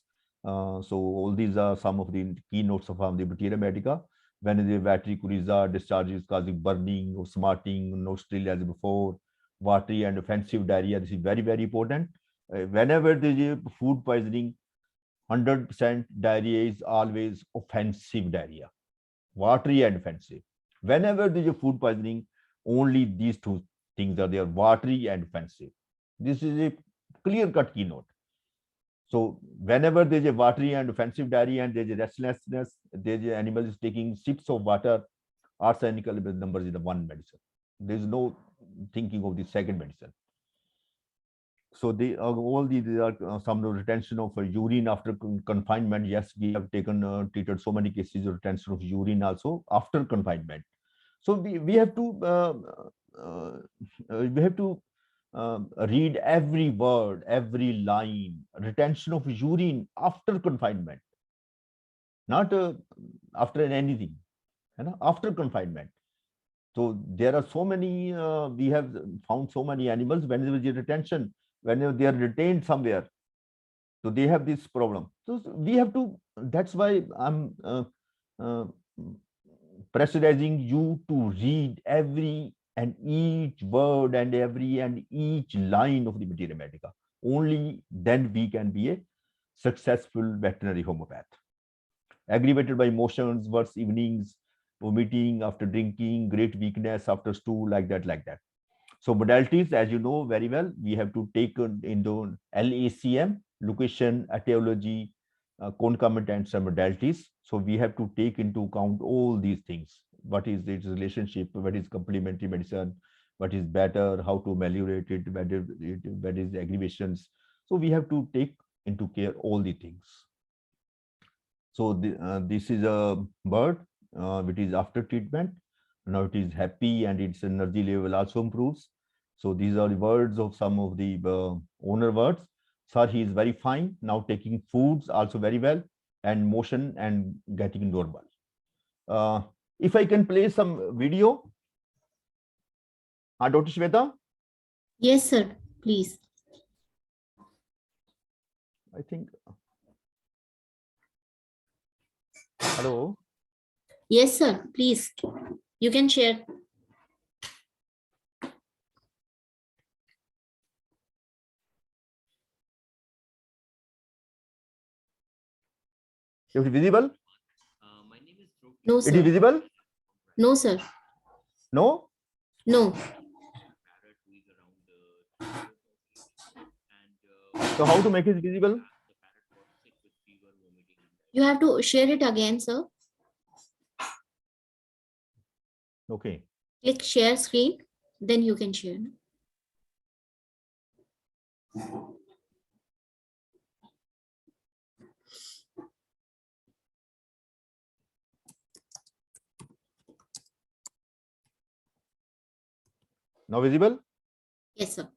So all these are some of the keynotes of the materia medica. When the vatricuriza discharges causing burning or smarting, nostril as before, watery and offensive diarrhea. This is very, very important. Whenever there is a food poisoning, 100% diarrhea is always offensive diarrhea, watery and offensive. Whenever there is a food poisoning, only these two things are there, watery and offensive. This is a clear-cut keynote. So whenever there is a watery and offensive diarrhea and there is a restlessness, there is an animal is taking sips of water, arsenic numbers is the one medicine. There is no thinking of the second medicine. So they all these are some retention of urine after confinement. Yes, we have taken treated so many cases of retention of urine also after confinement. So we have to read every word, every line. Retention of urine after confinement, not after anything, after confinement. So there are so many. We have found so many animals when there is a retention. Whenever they are retained somewhere, so they have this problem. So we have to, that's why I'm pressurizing you to read every and each word and every and each line of the materia medica. Only then we can be a successful veterinary homeopath. Aggravated by motions, worse evenings, vomiting after drinking, great weakness after stool, like that. So modalities, as you know very well, we have to take into LACM, location, etiology, concomitants and modalities. So we have to take into account all these things. What is its relationship? What is complementary medicine? What is better? How to ameliorate it? What is aggravations? So we have to take into care all the things. So this is a bird which is after treatment. Now it is happy and its energy level also improves. So these are the words of some of the owner words. Sir, he is very fine. Now taking foods also very well and motion and getting normal. If I can play some video. Dr. Shweta? Yes, sir. Please. I think. Hello? Yes, sir. Please. You can share. Is it visible? No, It is sir. visible? No, sir. No? No. So how to make it visible? You have to share it again, sir. Okay. Click share screen, then you can share. Now visible? Yes, sir.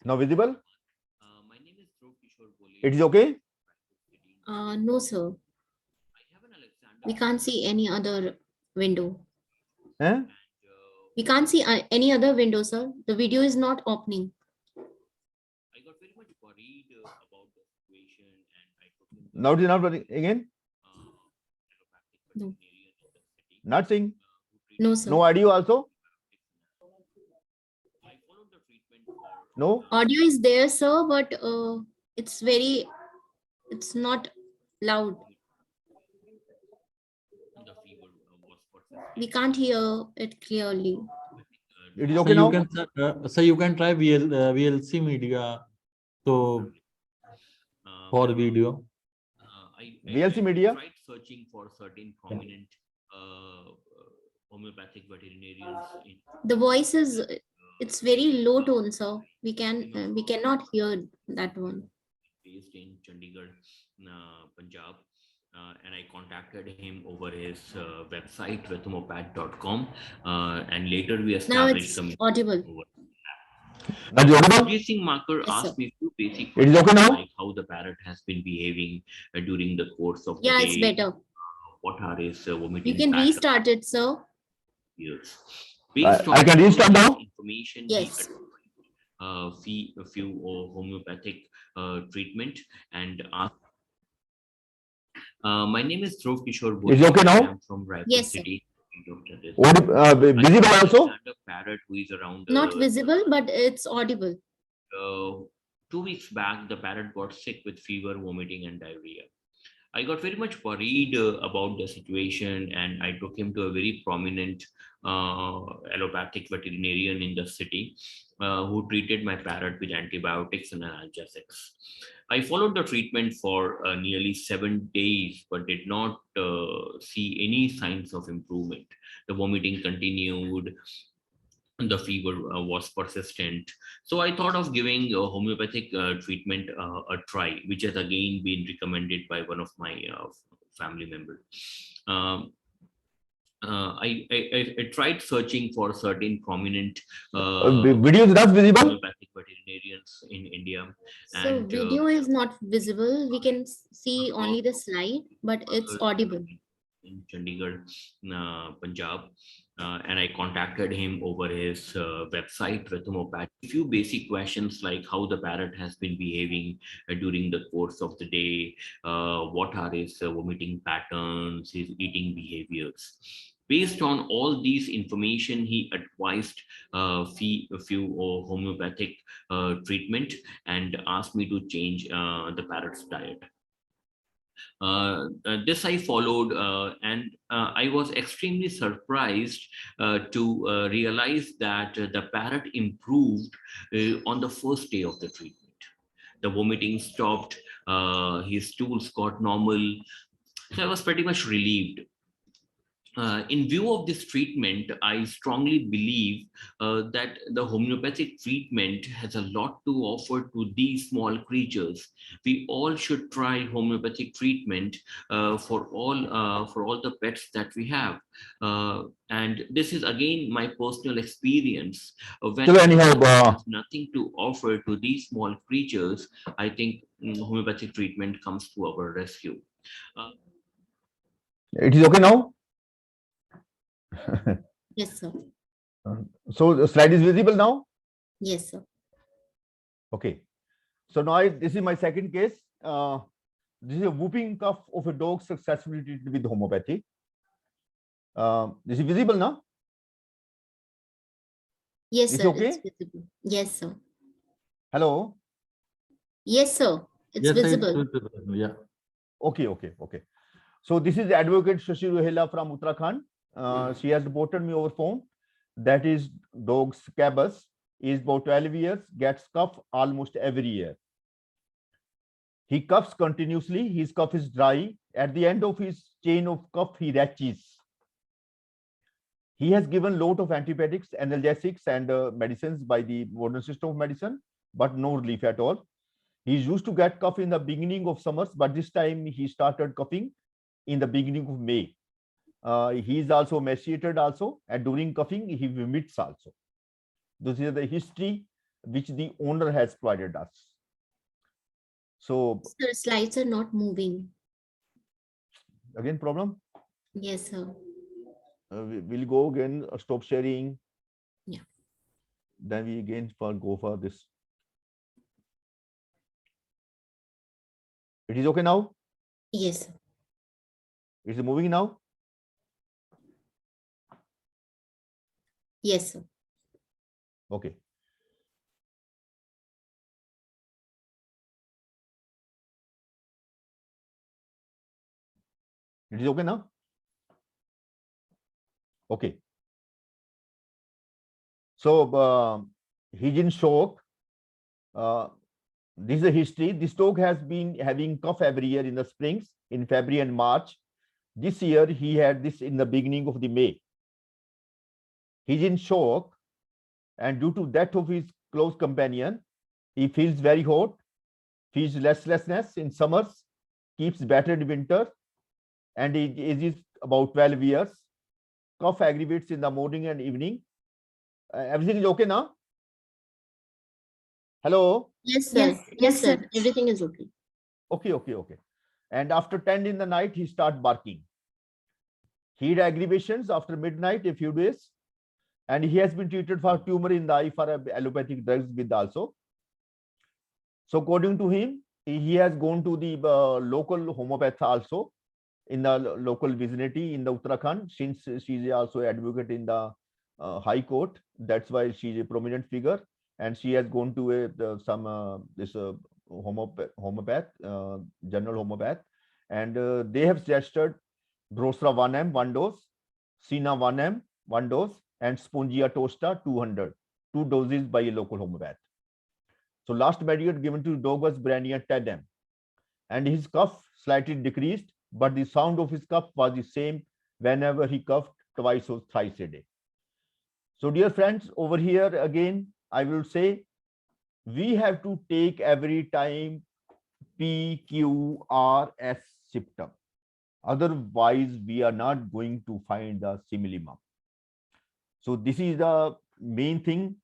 Now visible? It is okay? No, sir. We can't see any other window. Eh? We can't see any other window, sir. The video is not opening. Now it is not running again? No. Not seeing? No, sir. No audio also? No? Audio is there, sir, but it's not loud. We can't hear it clearly. It is So okay you now? can, so you can try VLC media to for video. VLC media? Tried searching for certain prominent homeopathic veterinarians in The voice is, it's very low tone, sir. We cannot hear that one. based in Chandigarh, Punjab. And I contacted him over his website, homeopathy.com, and later we Now established it's communication audible. over. Now it is audible? Surjit Singh Makkar Yes, asked sir. me few basic It is okay questions now? like how the parrot has been behaving during the course of the Yeah, day. it's better. What are his You vomiting can patterns? restart it, sir. Years. Based I on can all restart this now? information, Yes. he a few homeopathic treatment and my name is Dhruv Kishore Is it Bhojia. okay I now? am from Raipur Yes, sir. City. Visible also? A parrot who is around Not visible, but it's audible. 2 weeks back. The parrot got sick with fever, vomiting, and diarrhea. I got very much worried about the situation, and I took him to a very prominent allopathic veterinarian in the city who treated my parrot with antibiotics and analgesics. I followed the treatment for nearly 7 days, but did not see any signs of improvement. The vomiting continued, the fever was persistent. So I thought of giving a homeopathic treatment a try, which has again been recommended by one of my family members. Um, I tried searching for certain prominent Video is not visible? homeopathic veterinarians in India. So And video is not visible. We can see only the slide, but it's audible. in Chandigarh, Punjab, and I contacted him over his website, Homeopathy. A few basic questions like how the parrot has been behaving during the course of the day, what are his vomiting patterns, his eating behaviors. Based on all these information, he advised a few homeopathic treatment and asked me to change the parrot's diet. This I followed, and I was extremely surprised to realize that the parrot improved on the first day of the treatment. The vomiting stopped, his stools got normal. So I was pretty much relieved. In view of this treatment, I strongly believe that the homeopathic treatment has a lot to offer to these small creatures. We all should try homeopathic treatment for all the pets that we have. And this is again my personal experience. When So anyhow, has nothing to offer to these small creatures, I think homeopathic treatment comes to our rescue. it is okay now? Yes, sir. So the slide is visible now? Yes, sir. Okay. So now this is my second case. This is a whooping cough of a dog successfully treated with homeopathy. This is visible now? Yes, Is it sir. It's okay? visible. Yes, sir. Hello? Yes, sir. It's Yes, sir, it's visible. visible. Yeah. Okay. So this is Advocate Shashi Rohela from Uttarakhand. She has reported me over phone. That is dog Scabbers, is about 12 years, gets cough almost every year. He coughs continuously. His cough is dry. At the end of his chain of cough, he retches. He has given lot of antibiotics, analgesics, and medicines by the modern system of medicine, but no relief at all. He used to get cough in the beginning of summers, but this time he started coughing in the beginning of May. He is also emaciated also, and during coughing, he vomits also. This is the history which the owner has provided us. So Sir, slides are not moving. again, problem? Yes, sir. We'll go again, stop sharing. Yeah. Then we again go for this. It is okay now? Yes, sir. It's moving now? Yes, sir. Okay. It is okay now? Okay. So he's in shock. This is a history. This dog has been having cough every year in the springs, in February and March. This year he had this in the beginning of the May. He's in shock, and due to death of his close companion, he feels very hot, feels restlessness in summers, keeps better in winter, and his age is about 12 years. Cough aggravates in the morning and evening. Everything is okay now? Hello? Yes, sir. Yes, sir. Everything is okay. Okay. And after 10 in the night, he start barking. He had aggravations after midnight a few days, and he has been treated for tumor in the eye for allopathic drugs with also. So according to him, he has gone to the local homeopath also in the local vicinity in the Uttarakhand, since she is also advocate in the High Court. That's why she is a prominent figure, and she has gone to this homeopath, general homeopath, and they have suggested Drosra 1M 1 dose, Sina 1M 1 dose, and Spongia Tosta 200, 2 doses by a local homeopath. So last medicate given to dog was Brania 10M, and his cough slightly decreased, but the sound of his cough was the same whenever he coughed twice or thrice a day. So dear friends, over here again, I will say, we have to take every time PQRS symptom. Otherwise, we are not going to find the simillimum. So this is the main thing.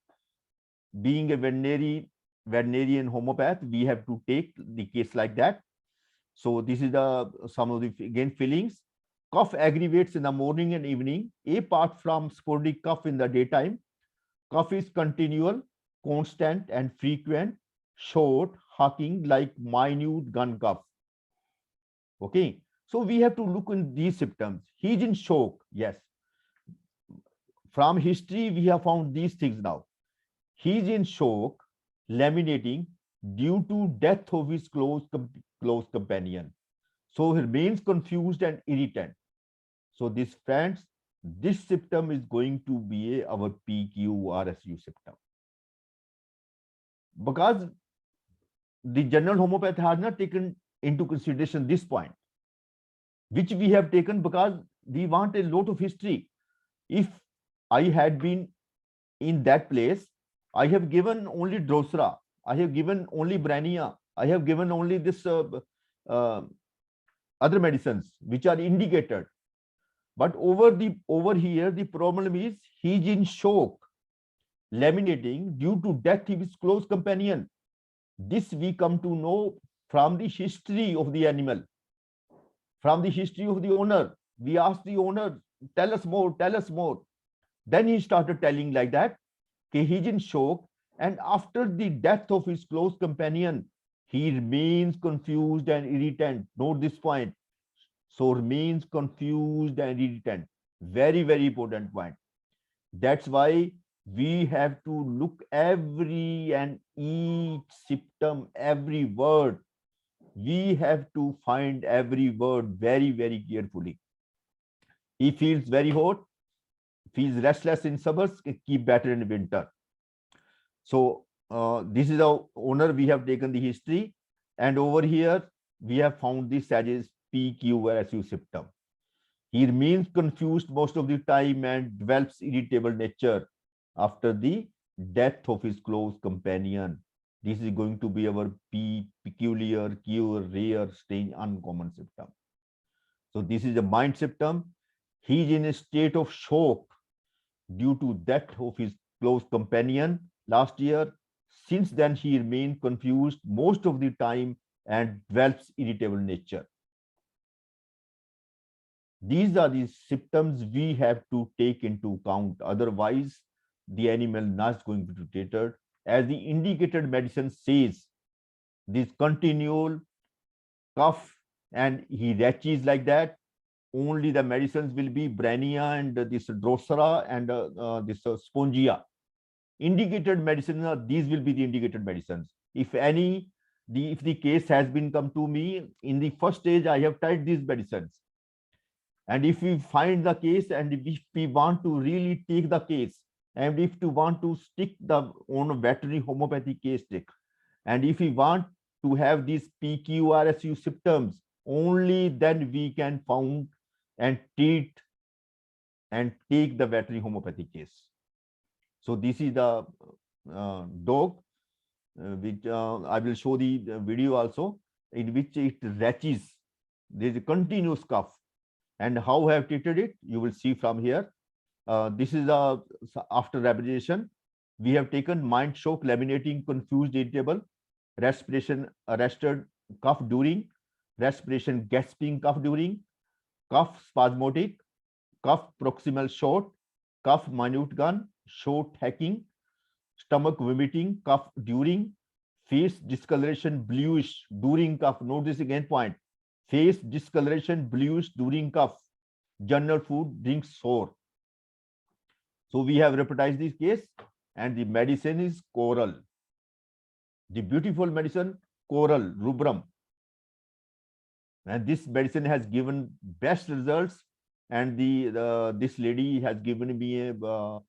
Being a veterinarian homeopath, we have to take the case like that. So this is the some of the again feelings. Cough aggravates in the morning and evening. Apart from sporadic cough in the daytime, cough is continual, constant, and frequent, short, hacking like minute gun cough. Okay, so we have to look in these symptoms. He's in shock. Yes. From history, we have found these things now. He's in shock, laminating due to death of his close companion. So he remains confused and irritant. So this friends, this symptom is going to be our PQRSU symptom. Because the general homeopath has not taken into consideration this point, which we have taken because we want a lot of history. If I had been in that place, I have given only Drosra, I have given only Brania, I have given only this other medicines which are indicated. But over here, the problem is he's in shock, laminating due to death of his close companion. This we come to know from the history of the animal, from the history of the owner. We asked the owner, tell us more, tell us more. Then he started telling like that, he's in shock, And after the death of his close companion, he remains confused and irritant. Note this point. So remains confused and irritant. Very, very important point. That's why we have to look every and each symptom, every word. We have to find every word very, very carefully. He feels very hot, feels restless in summers, keep better in winter. So this is the owner. We have taken the history, and over here we have found this as a PQRSU symptom. He remains confused most of the time and develops irritable nature after the death of his close companion. This is going to be our peculiar, cure, rare, strange, uncommon symptom. So this is a mind symptom. He is in a state of shock due to death of his close companion last year. Since then, he remains confused most of the time and develops irritable nature. These are the symptoms we have to take into account. Otherwise, the animal not going to be treated. As the indicated medicine says, this continual cough and he retches like that, only the medicines will be Brania and this Drosera and this Spongia. Indicated medicines, these will be the indicated medicines. If any, if the case has been come to me, in the first stage, I have tried these medicines. And if we find the case and if we want to really take the case, and if we want to stick the on veterinary homeopathy case stick, and if we want to have these PQRSU symptoms, only then we can found and treat and take the veterinary homeopathy case. So this is the dog, which I will show the video also, in which it retches. There is a continuous cough. And how I have treated it, you will see from here. This is after rehabilitation. We have taken mind shock, laminating, confused, irritable, respiration arrested, cough during, respiration gasping, cough during, cough spasmodic, cough proximal short, cough minute gun, short hacking, stomach vomiting, cough during, face discoloration bluish during cough. Note this again point. Face discoloration bluish during cough. General food, drink sore. So we have reportized this case, and the medicine is coral. The beautiful medicine, coral, rubrum. And this medicine has given best results. And this lady has given me a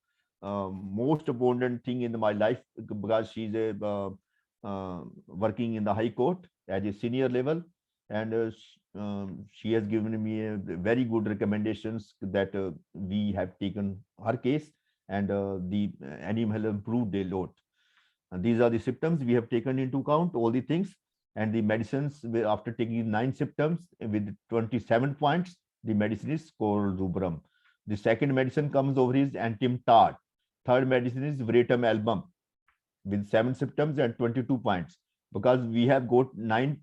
most abundant thing in my life, because she's a working in the High Court as a senior level, and she has given me a very good recommendations that we have taken her case, and the animal have improved a lot. And these are the symptoms we have taken into account, all the things, and the medicines. After taking 9 symptoms with 27 points, the medicine is called rubrum. The second medicine comes over is antimtard. Third medicine is Vratum album with 7 symptoms and 22 points. Because we have got 9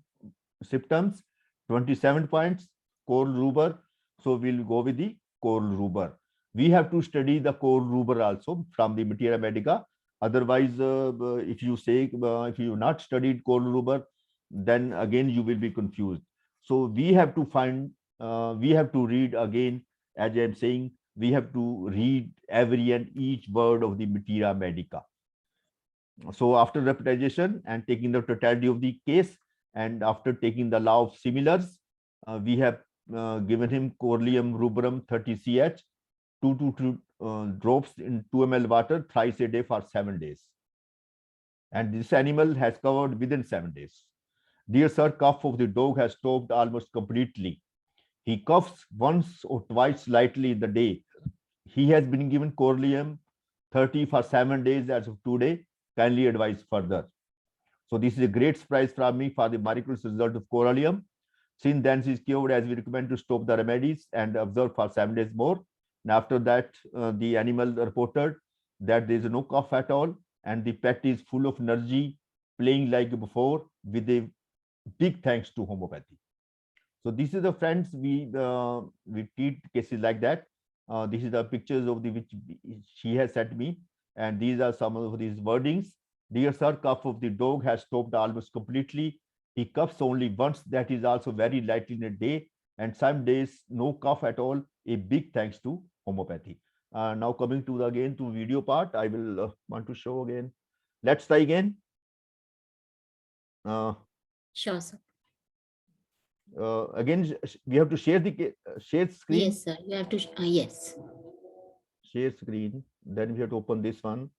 symptoms, 27 points, coral rubor. So we'll go with the coral rubor. We have to study the coral rubor also from the Materia Medica. Otherwise, if you say, if you not studied coral rubor, then again you will be confused. So we have to find, we have to read again, as I'm saying, we have to read every and each word of the Materia Medica. So after repetition and taking the totality of the case, and after taking the law of similars, we have given him Corlium rubrum 30 ch, 2 to 2 drops in 2 ml water thrice a day for 7 days. And this animal has covered within 7 days. Dear sir, cough of the dog has stopped almost completely. He coughs once or twice lightly in the day. He has been given Corlium 30 for 7 days as of today. Kindly advise further. So this is a great surprise from me for the miraculous result of Coralium. Since then, she is cured, as we recommend to stop the remedies and observe for 7 days more. And after that, the animal reported that there is no cough at all, and the pet is full of energy, playing like before, with a big thanks to homeopathy. So this is the friends, we treat cases like that. This is the pictures of the which she has sent me, and these are some of these wordings. Dear sir, cough of the dog has stopped almost completely. He coughs only once, that is also very lightly in a day, and some days no cough at all. A big thanks to homeopathy. Now coming to again to video part, I will want to show again. Let's try again. Sure, sir. Again, we have to share the share screen. Yes, sir. You have to, yes. Share screen. Then we have to open this one.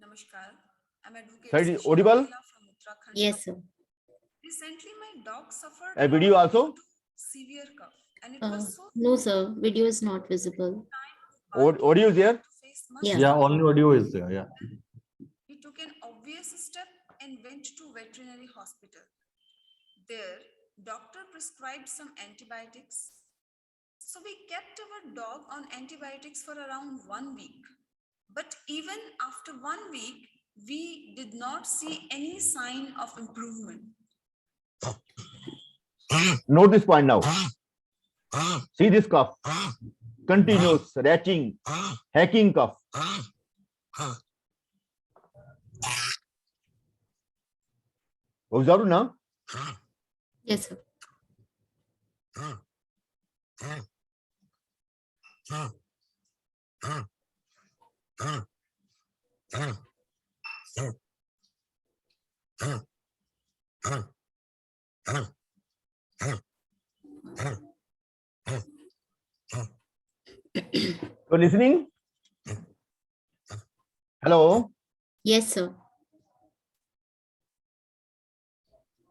Namaskar. I'm Advocate Sir, it is Singh audible? from Uttarakhand. Yes, sir. Recently, my dog suffered A video lot also? due to severe cough, and it was so No, sir. Video is not visible. Audio is there? to face much Yeah. Yeah, trouble. only audio is there. Yeah. We took an obvious step and went to veterinary hospital. There, doctor prescribed some antibiotics. So we kept our dog on antibiotics for around 1 week. But even after 1 week, we did not see any sign of improvement. Note this point now. See this cough. Continuous retching, hacking cough. Observe now. Yes, sir. You're listening? Hello. Yes, sir.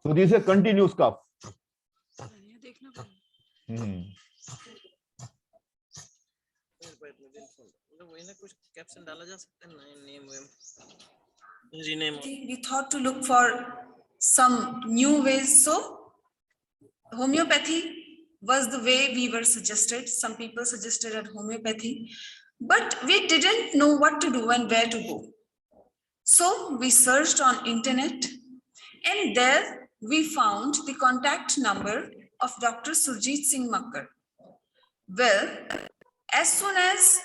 So this is a continuous cough. Hmm. We thought to look for some new ways. So homeopathy was the way we were suggested. Some people suggested at homeopathy, but we didn't know what to do and where to go. So we searched on internet, and there we found the contact number of Dr. Surjit Singh Makkar. Well, as soon as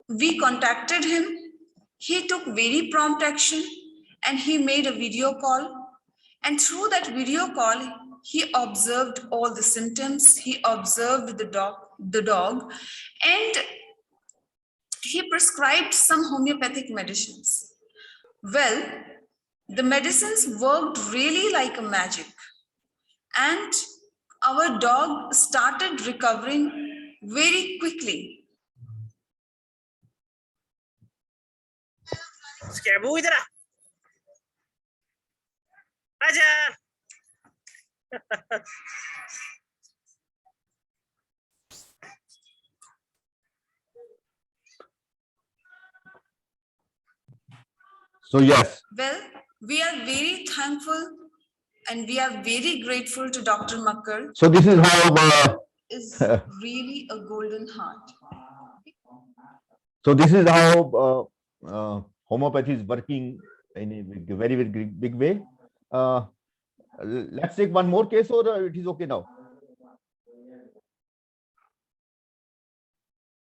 we contacted him, he took very prompt action and he made a video call. And through that video call, he observed all the symptoms, he observed the dog, and he prescribed some homeopathic medicines. Well, the medicines worked really like a magic, and our dog started recovering very quickly. Scabu इधर आ आजा So yes. Well, we are very thankful and we are very grateful to Dr. Makkar. So this is how. Is really a golden heart. So this is how homeopathy is working in a very big way. Let's take one more case, or it is okay now.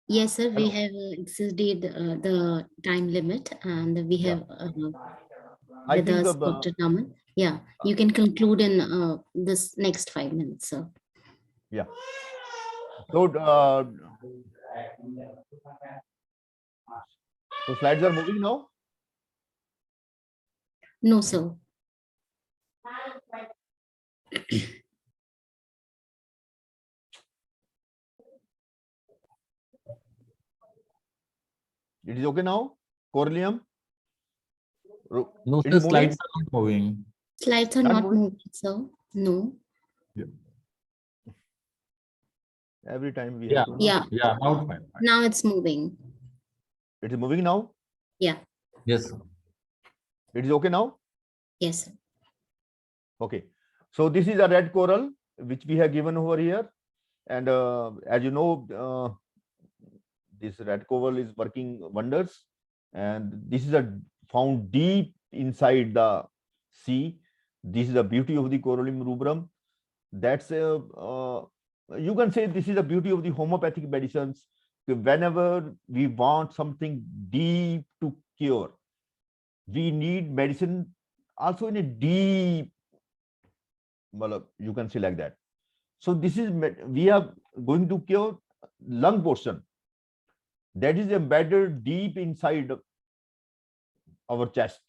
Yes, sir. We Hello. have exceeded the time limit, and we have I with think us Dr. Naman. Yeah, you can conclude in this next 5 minutes, sir. yeah. So so slides are moving now. No, sir. It is okay now. Corlium. No, It sir, is moving? slides are not moving. Slides are Not not moving? moving, sir. No. Every time we Yeah. have to. Yeah. Yeah, now it's fine. Now it's moving. It is moving now. Yeah. Yes, sir. It is okay now. Yes, sir. Okay. So this is a red coral which we have given over here. And as you know, this red coral is working wonders, and this is found deep inside the sea. This is the beauty of the Corallium rubrum. That's you can say this is the beauty of the homeopathic medicines. Whenever we want something deep to cure, we need medicine also in a deep, well, you can say like that. So this is, we are going to cure lung portion that is embedded deep inside our chest.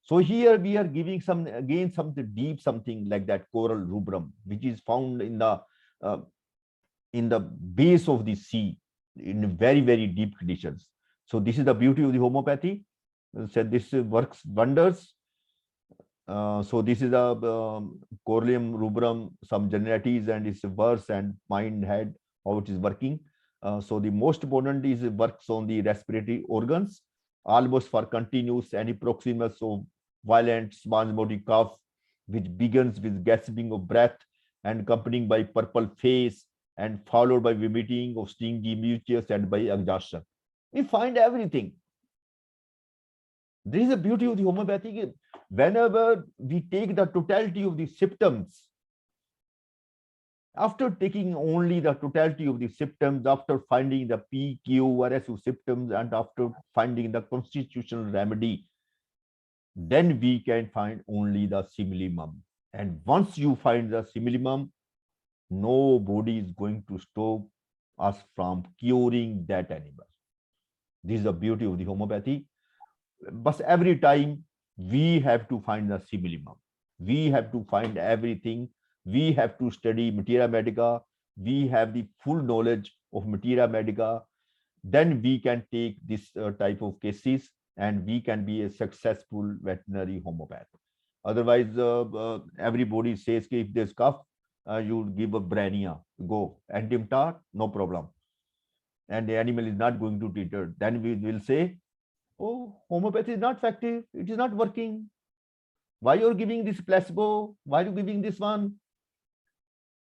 So here we are giving some, again, something deep, something like that coral rubrum, which is found in the base of the sea in very, very deep conditions. So this is the beauty of the homeopathy. Said this works wonders. So this is a Corallium rubrum, some generalities and its verse and mind, head, how it is working. So the most important is it works on the respiratory organs, almost for continuous any proximus of violent spasmodic cough, which begins with gasping of breath and accompanied by purple face and followed by vomiting of stingy mucus and by exhaustion. We find everything. This is the beauty of the homeopathy. Whenever we take the totality of the symptoms, after taking only the totality of the symptoms, after finding the PQRSU symptoms, and after finding the constitutional remedy, then we can find only the simillimum. And once you find the simillimum, nobody is going to stop us from curing that animal. This is the beauty of the homeopathy. But every time we have to find the simillimum. We have to find everything. We have to study materia medica. We have the full knowledge of materia medica. Then we can take this type of cases and we can be a successful veterinary homeopath. Otherwise, everybody says if there's cough, you give a brania, go, antimtar, no problem. And the animal is not going to treat it. Then we will say, oh, homeopathy is not effective. It is not working. Why you're giving this placebo? Why are you giving this one?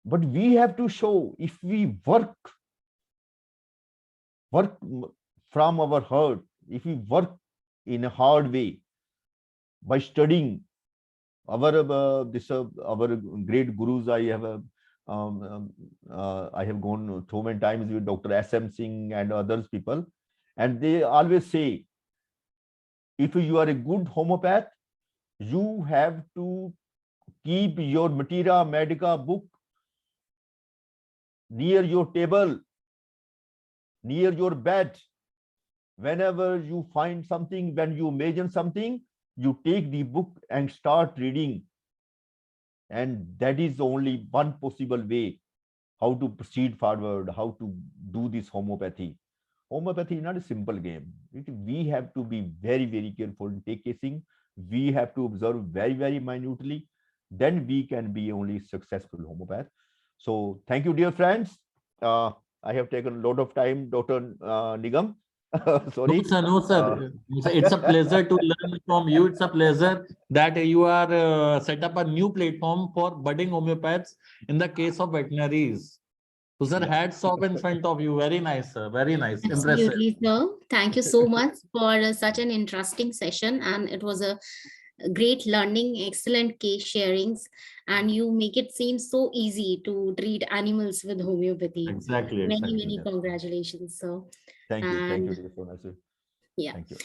But we have to show if we work from our heart, if we work in a hard way by studying our our great gurus. I have gone so many times with Dr. S.M. Singh and others people, and they always say, if you are a good homeopath, you have to keep your materia medica book near your table, near your bed. Whenever you find something, when you imagine something, you take the book and start reading. And that is only one possible way how to proceed forward, how to do this homeopathy. Homeopathy is not a simple game. We have to be very, very careful in taking. We have to observe very, very minutely. Then we can be only successful homeopath. So thank you, dear friends. I have taken a lot of time, Dr. Nigam. Sorry. No, sir. It's a pleasure to learn from you. It's a pleasure that you are set up a new platform for budding homeopaths in the case of veterinaries. So, sir, Yeah. hats off in front of you. Very nice, sir. Very nice. Impressive. Absolutely, sir. Thank you so much for such an interesting session. And it was a great learning, excellent case sharings. And you make it seem so easy to treat animals with homeopathy. Exactly. Many congratulations, sir. Thank you. And Thank you, dear friends. yeah. Thank you.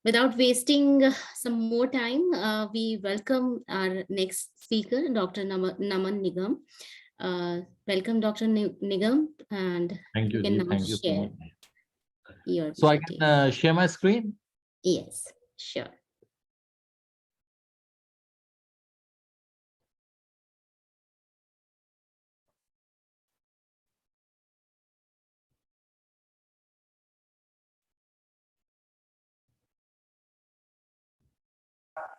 Without wasting some more time, we welcome our next speaker, Dr. Naman Nigam. Welcome, Dr. Nigam, and Thank you, can Ji. now Thank you so share much. your So, I PPT. can share my screen. Yes, sure.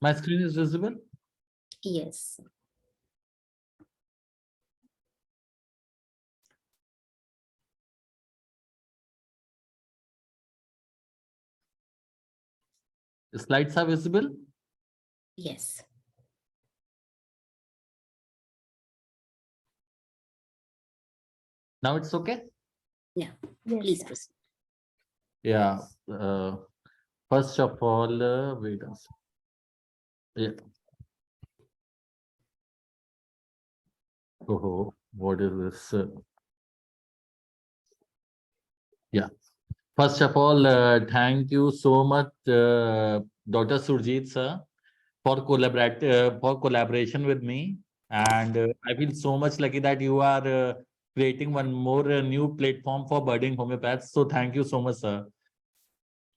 My screen is visible. Yes. The slides are visible. Yes. Now it's okay? Yes. Please proceed. Yeah. First of all, wait a second. Yeah. Oh, what is this? Yeah. First of all, thank you so much, Dr. Surjit sir, for collaboration with me. And I feel so much lucky that you are creating one more new platform for budding homeopaths. So thank you so much, sir.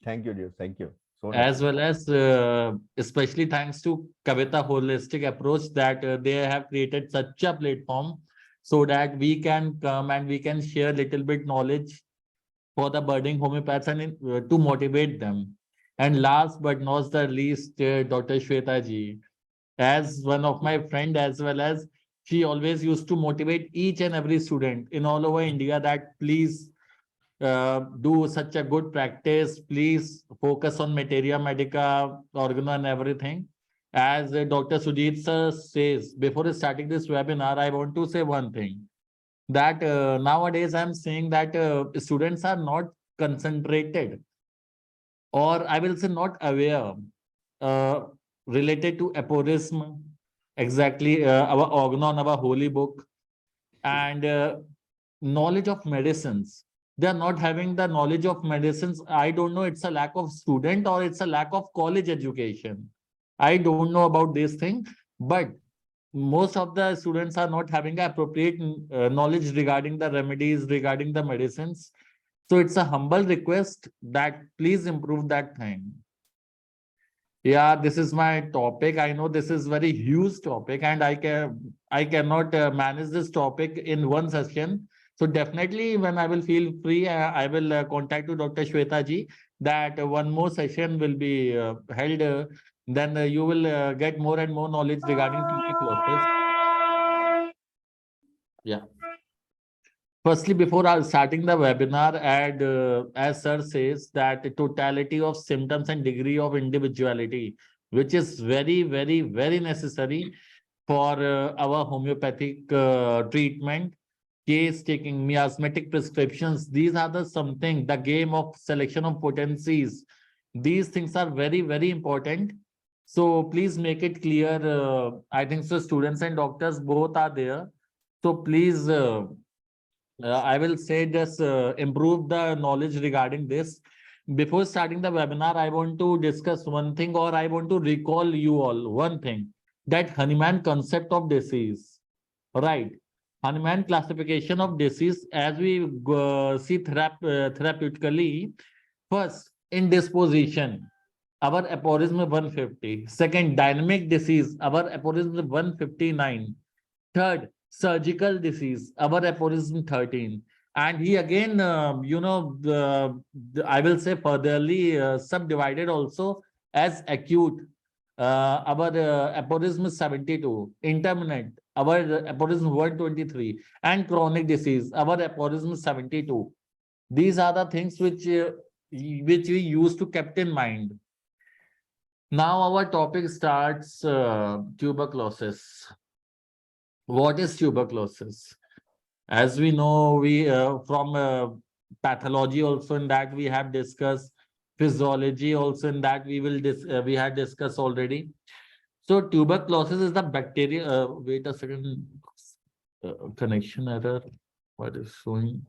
Thank you, dear. Thank you. So nice. As well as especially thanks to Kavita Holistic Approach that they have created such a platform so that we can come and we can share little bit knowledge for the budding homeopaths and to motivate them. And last but not the least, Dr. Shweta ji, as one of my friend as well as she always used to motivate each and every student in all over India that please do such a good practice. Please focus on materia medica, organo and everything. As Dr. Sujit sir says, before starting this webinar, I want to say one thing that nowadays I'm seeing that students are not concentrated, or I will say not aware uh, related to aphorism, exactly our organon, our holy book, and knowledge of medicines. They are not having the knowledge of medicines. I don't know it's a lack of student or it's a lack of college education. I don't know about this thing, but most of the students are not having appropriate knowledge regarding the remedies, regarding the medicines. So it's a humble request that please improve that thing. Yeah, this is my topic. I know this is very huge topic, and I cannot manage this topic in one session. So definitely, when I will feel free, I will contact you, Dr. Shweta ji, that one more session will be held. Then you will get more and more knowledge regarding tuberculosis. Yeah. Firstly, before starting the webinar, as sir says, that the totality of symptoms and degree of individuality, which is very, very, very necessary for our homeopathic treatment, case taking, miasmatic prescriptions. These are the something, the game of selection of potencies. These things are very, very important. So please make it clear. I think so students and doctors both are there. So please, I will say just improve the knowledge regarding this. Before starting the webinar, I want to discuss one thing, or I want to recall you all one thing, that Hanuman concept of disease, right? Hanuman classification of disease as we see therapeutically. First, indisposition, our aphorism 150. Second, dynamic disease, our aphorism 159. Third, surgical disease, our aphorism 13. And he again, I will say furtherly subdivided also as acute, our aphorism 72, intermittent, our aphorism 123, and chronic disease, our aphorism 72. These are the things which we used to kept in mind. Now our topic starts tuberculosis. What is tuberculosis? As we know, we from pathology also in that we have discussed, physiology also in that we had discussed already. So tuberculosis is the bacteria. Wait a second, connection error. What is showing?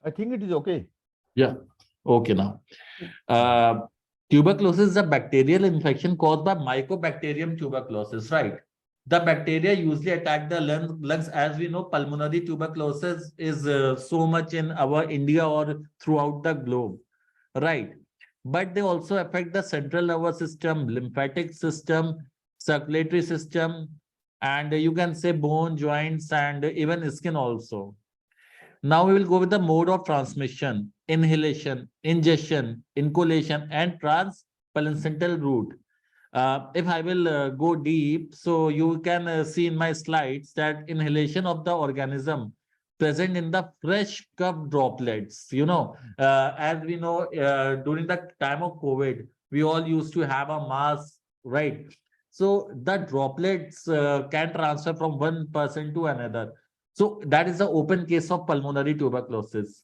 I think it is okay. Yeah. Okay now. Tuberculosis is a bacterial infection caused by Mycobacterium tuberculosis, right? The bacteria usually attack the lungs. As we know, pulmonary tuberculosis is so much in our India or throughout the globe, right? But they also affect the central nervous system, lymphatic system, circulatory system, and you can say bone, joints, and even skin also. Now we will go with the mode of transmission: inhalation, ingestion, inculation, and transplacental route. If I will go deep, so you can see in my slides that inhalation of the organism present in the fresh cough droplets. As we know, during the time of COVID, we all used to have a mask, right? So the droplets can transfer from one person to another. So that is the open case of pulmonary tuberculosis.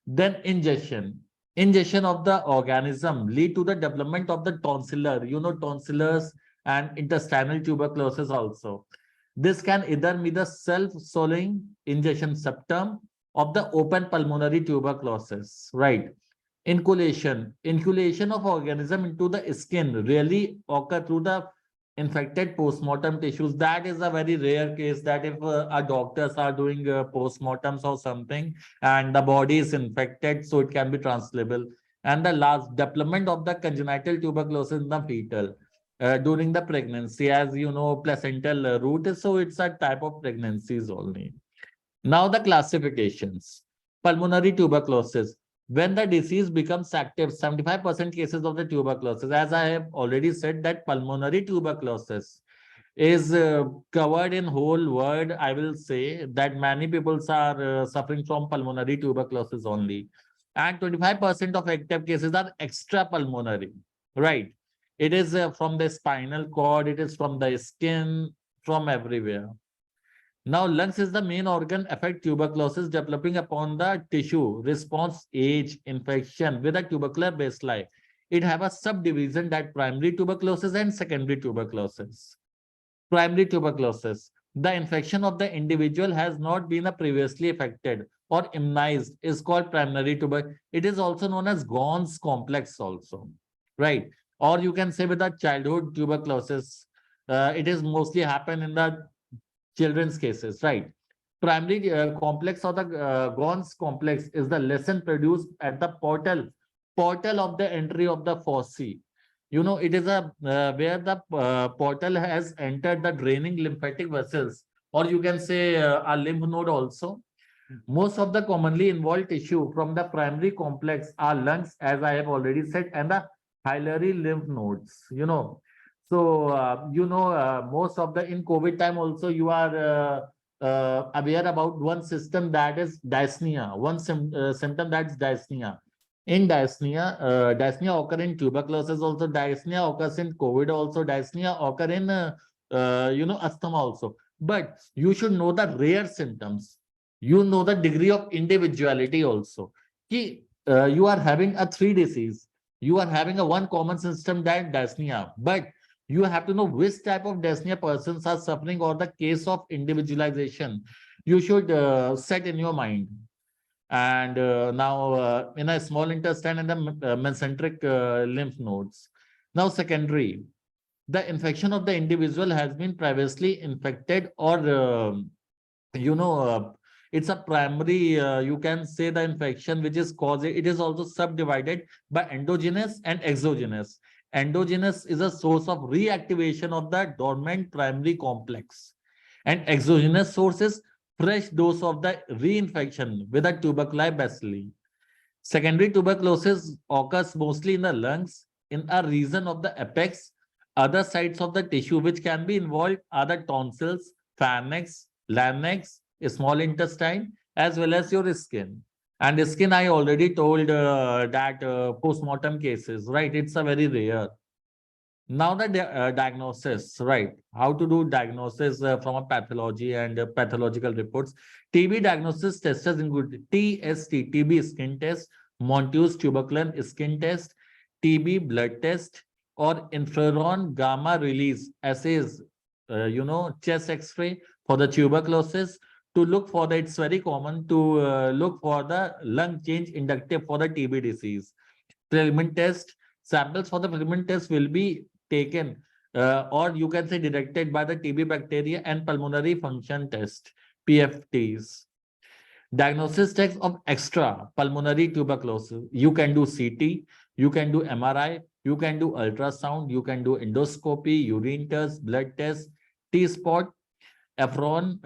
Then ingestion. Ingestion of the organism lead to the development of the tonsillar, tonsillars and intestinal tuberculosis also. This can either be the self-swallowing ingestion septum of the open pulmonary tuberculosis, right? Inculation of organism into the skin really occur through the infected postmortem tissues. That is a very rare case, that if our doctors are doing postmortems or something and the body is infected, so it can be transmissible. And the last, development of the congenital tuberculosis in the fetal during the pregnancy, as you know, placental route is, so it's a type of pregnancies only. Now the classifications. Pulmonary tuberculosis. When the disease becomes active, 75% cases of the tuberculosis, as I have already said, that pulmonary tuberculosis is covered in whole world. I will say that many people are suffering from pulmonary tuberculosis only. And 25% of active cases are extrapulmonary, right? It is from the spinal cord, it is from the skin, from everywhere. Now, lungs is the main organ affect tuberculosis developing upon the tissue, response, age, infection with a tubercular baseline. It have a subdivision, that primary tuberculosis and secondary tuberculosis. Primary tuberculosis. The infection of the individual has not been previously affected or immunized is called primary tuberculosis. It is also known as Gons complex also, right? Or you can say with the childhood tuberculosis, it is mostly happen in the children's cases, right? Primary complex or the Gons complex is the lesion produced at the portal of the entry of the foci. It is a where the portal has entered the draining lymphatic vessels, or you can say a lymph node also. Most of the commonly involved tissue from the primary complex are lungs, as I have already said, and the hilary lymph nodes. So, most of the in COVID time also, you are aware about one system, that is dyspnea, one symptom, that's dyspnea. In dyspnea, dyspnea occur in tuberculosis also, dyspnea occurs in COVID also, dyspnea occur in, asthma also. But you should know the rare symptoms. You know the degree of individuality also. You are having a three disease. You are having a one common system, that dyspnea. But you have to know which type of dyspnea persons are suffering, or the case of individualization you should set in your mind. And now in a small intestine and the mesenteric lymph nodes. Now secondary, the infection of the individual has been previously infected, or it's a primary, you can say, the infection which is caused. It is also subdivided by endogenous and exogenous. Endogenous is a source of reactivation of the dormant primary complex, and exogenous source is fresh dose of the reinfection with a tubercular bacilli. Secondary tuberculosis occurs mostly in the lungs, in a region of the apex. Other sites of the tissue which can be involved are the tonsils, pharynx, larynx, small intestine, as well as your skin. And the skin, I already told that postmortem cases, right? It's a very rare. Now the diagnosis, right? How to do diagnosis from a pathology and pathological reports. TB diagnosis tests include TST, TB skin test, Monteus tuberculin skin test, TB blood test, or interferon gamma release assays, chest X-ray for the tuberculosis, to look for the, it's very common to look for the lung change inductive for the TB disease. Preliminary test, samples for the preliminary test will be taken or you can say detected by the TB bacteria and pulmonary function test, PFTs. Diagnosis tests of extra pulmonary tuberculosis. You can do CT, you can do MRI, you can do ultrasound, you can do endoscopy, urine test, blood test, T-spot, Efron,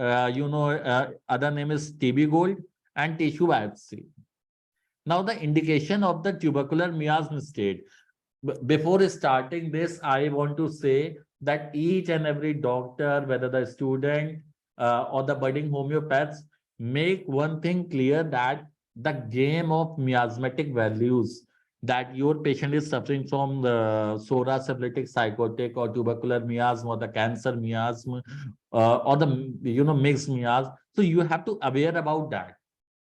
other name is TB Gold, and tissue biopsy. Now the indication of the tubercular miasm state. Before starting this, I want to say that each and every doctor, whether the student or the budding homeopaths, make one thing clear, that the game of miasmatic values, that your patient is suffering from the psoriasis syphilitic psychotic or tubercular miasm or the cancer miasm or the mixed miasm. So you have to aware about that.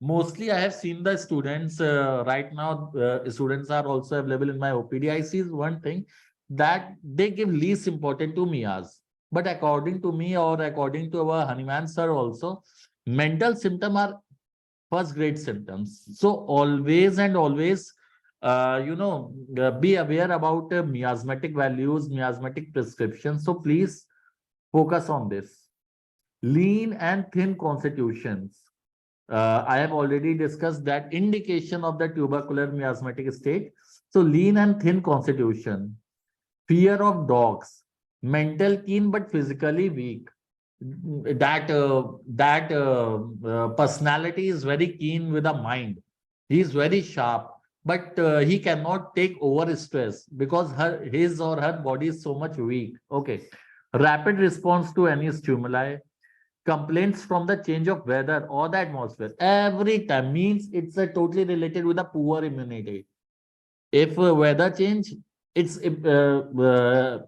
Mostly I have seen the students right now, students are also available in my OPD. I see one thing that they give least important to Mias. But according to me or according to our Hanuman sir also, mental symptoms are first grade symptoms. So always and always, be aware about miasmatic values, miasmatic prescriptions. So please focus on this. Lean and thin constitutions. I have already discussed that indication of the tubercular miasmatic state. So lean and thin constitution, fear of dogs, mental keen but physically weak. That personality is very keen with the mind. He is very sharp, but he cannot take over stress because his or her body is so much weak. Okay, rapid response to any stimuli, complaints from the change of weather or the atmosphere every time, means it's totally related with the poor immunity. If weather change, it's the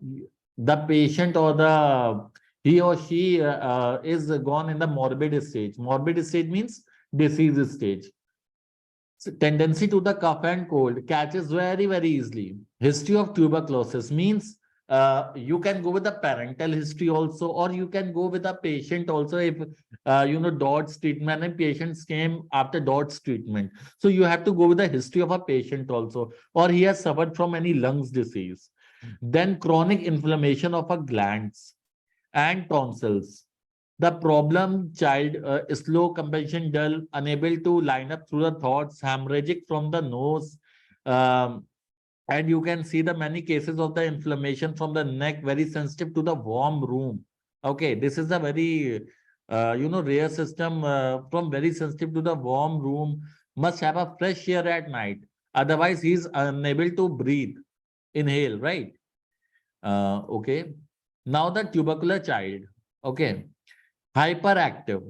patient or the he or she is gone in the morbid stage. Morbid stage means disease stage. So tendency to the cough and cold catches very easily. History of tuberculosis means you can go with the parental history also, or you can go with the patient also. If DOTS treatment and patients came after DOTS treatment, so you have to go with the history of a patient also, or he has suffered from any lungs disease. Then chronic inflammation of a glands and tonsils. The problem child, slow compassion, dull, unable to line up through the thoughts, hemorrhagic from the nose. Um, and you can see the many cases of the inflammation from the neck, very sensitive to the warm room. Okay, this is a very, rare system, from very sensitive to the warm room, must have a fresh air at night. Otherwise, he is unable to breathe, inhale, right? Okay. Now the tubercular child. Okay. Hyperactive.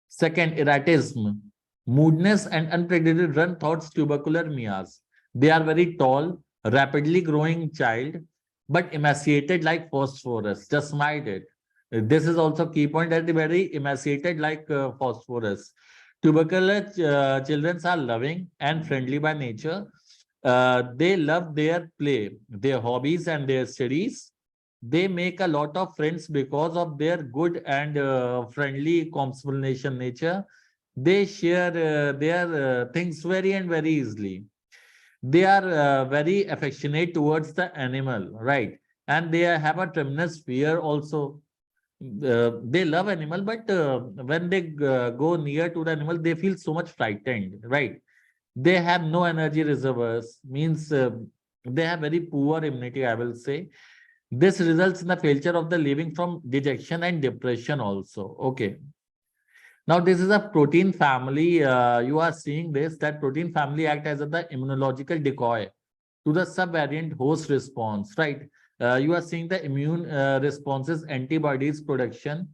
Second, erratism, moodiness and unpredictable run thoughts, tubercular mias. They are very tall, rapidly growing child, but emaciated like phosphorus. Just mind it. This is also key point, that they very emaciated like phosphorus. Tubercular children are loving and friendly by nature. They love their play, their hobbies and their studies. They make a lot of friends because of their good and friendly conversation nature. They share their things very easily. They are very affectionate towards the animal, right? And they have a tremendous fear also. They love animal, but when they go near to the animal, they feel so much frightened, right? They have no energy reservoirs, means they have very poor immunity, I will say. This results in the failure of the living from dejection and depression also. Okay. Now this is a protein family. You are seeing this, that protein family act as the immunological decoy to the subvariant host response, right? You are seeing the immune responses, antibodies production,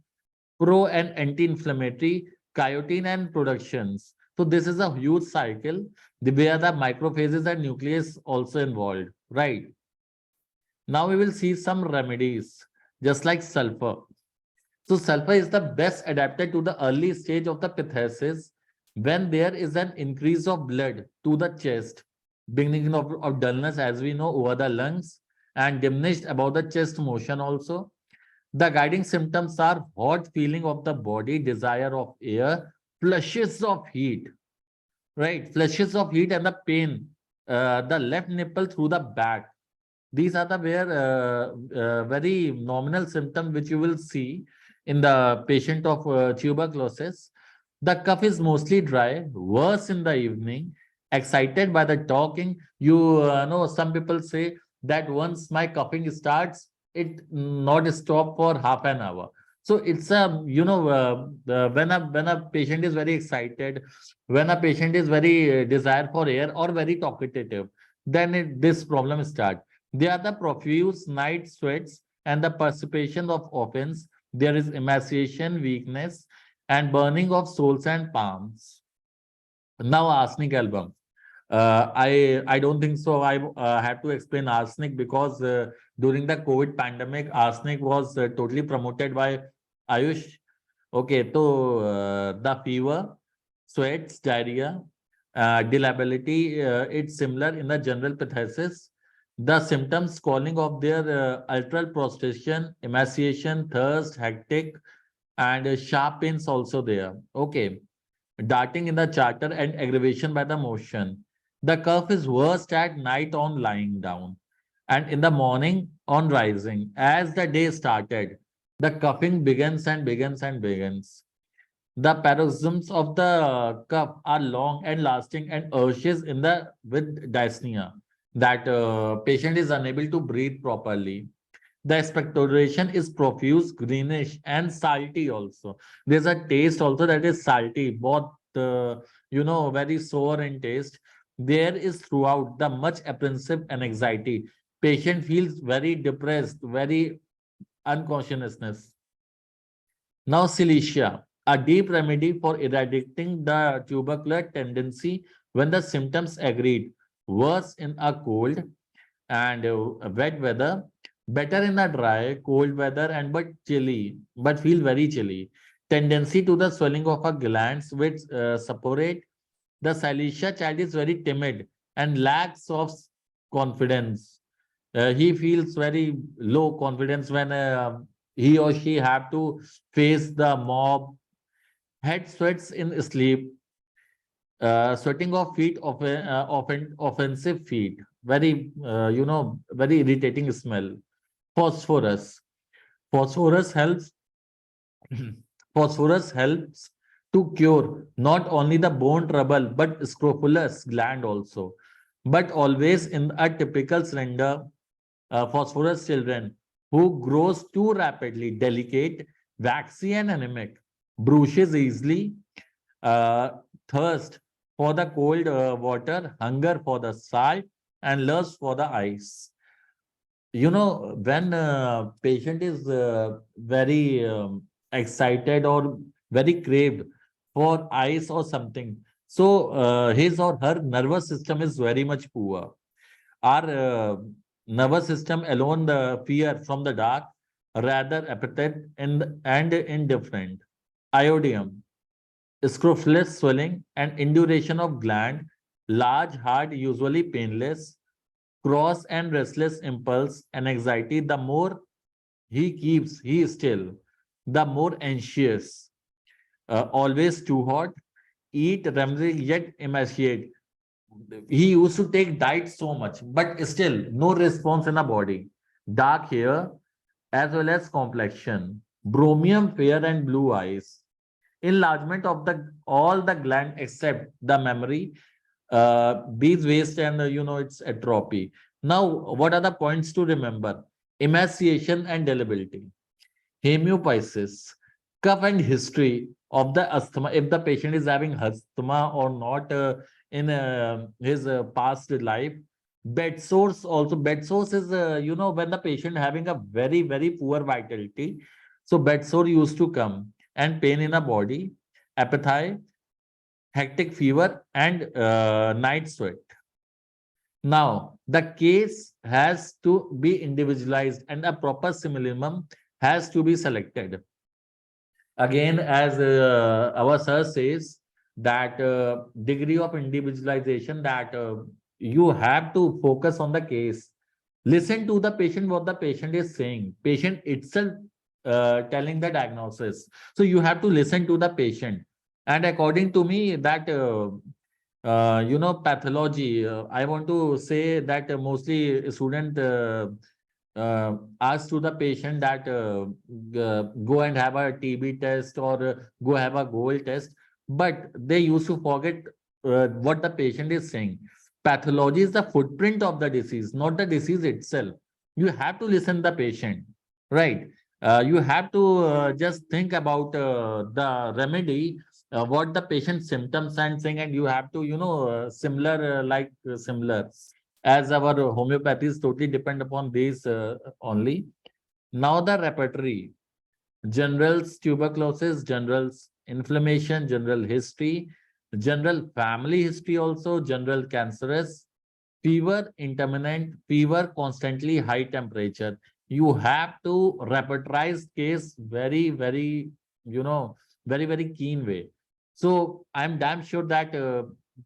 pro and anti-inflammatory, kyotin and productions. So this is a huge cycle where the macrophages and nucleus also involved, right? Now we will see some remedies, just like sulfur. So sulfur is the best adapted to the early stage of the phthisis when there is an increase of blood to the chest, beginning of dullness, as we know, over the lungs, and diminished about the chest motion also. The guiding symptoms are hot feeling of the body, desire of air, flushes of heat, right? Flushes of heat and the pain, the left nipple through the back. These are the very nominal symptoms which you will see in the patient of tuberculosis. The cough is mostly dry, worse in the evening, excited by the talking. You know, some people say that once my coughing starts, it not stop for half an hour. So it's a, when a patient is very excited, when a patient is very desire for air or very talkative, then this problem starts. They are the profuse night sweats and the perspiration of offense. There is emaciation, weakness, and burning of soles and palms. Now, arsenic album. I don't think so. I have to explain arsenic because during the COVID pandemic, arsenic was totally promoted by Ayush. Okay, so the fever, sweats, diarrhea, disability, it's similar in the general pathesis. The symptoms calling of their ultral prostration, emaciation, thirst, hectic, and sharp pains also there. Okay, darting in the charter and aggravation by the motion. The cough is worst at night on lying down and in the morning on rising. As the day started, the coughing begins and begins and begins. The paroxysms of the cough are long and lasting and urges in the with dyspnea that patient is unable to breathe properly. The expectoration is profuse, greenish, and salty also. There's a taste also that is salty, both very sour in taste. There is throughout the much apprehensive and anxiety. Patient feels very depressed, very unconsciousness. Now, Cilicia, a deep remedy for eradicating the tubercular tendency when the symptoms agreed. Worse in a cold and wet weather, better in a dry, cold weather and but feel very chilly. Tendency to the swelling of a glands which suppurate. The Silesia child is very timid and lacks of confidence. He feels very low confidence when he or she have to face the mob. Head sweats in sleep, sweating of feet offensive feet, very very irritating smell. Phosphorus. Phosphorus helps phosphorus helps to cure not only the bone trouble but scrofulous gland also. But always in a typical slender phosphorus children who grows too rapidly, delicate, waxy and anemic, bruises easily, uh, thirst for the cold water, hunger for the salt, and lust for the ice. When patient is very excited or very craved for ice or something, so his or her nervous system is very much poor. Our nervous system alone the fear from the dark, rather appetite and indifferent. Iodium, scrofulous swelling and induration of gland, large, hard, usually painless, cross and restless impulse and anxiety. The more he is still, the more anxious, always too hot, eat, remedy, yet emaciate. He used to take diet so much, but still no response in the body. Dark hair as well as complexion, bromium fair and blue eyes, enlargement of the all the gland except the memory, bees waste and its atrophy. Now, what are the points to remember? Emaciation and delibility, homeophysis, cough and history of the asthma, if the patient is having asthma or not in his past life. Bed sores also. Bed sores is when the patient having a very poor vitality, so bed sore used to come, and pain in the body, apathy, hectic fever, and night sweat. Now, the case has to be individualized and a proper simulacrum has to be selected. Again, as our sir says, that degree of individualization, that you have to focus on the case. Listen to the patient, what the patient is saying. Patient itself telling the diagnosis. So you have to listen to the patient. And according to me, that pathology, I want to say that mostly student ask to the patient that go and have a TB test or go have a gold test, but they used to forget what the patient is saying. Pathology is the footprint of the disease, not the disease itself. You have to listen the patient, right? You have to just think about the remedy, what the patient symptoms and thing, and you have to similar, as our homeopathy is totally depend upon these only. Now the repertory: generals tuberculosis, generals inflammation, general history, general family history also, general cancerous, fever, intermittent fever, constantly high temperature. You have to repertorize case very very, very keen way. So I'm damn sure that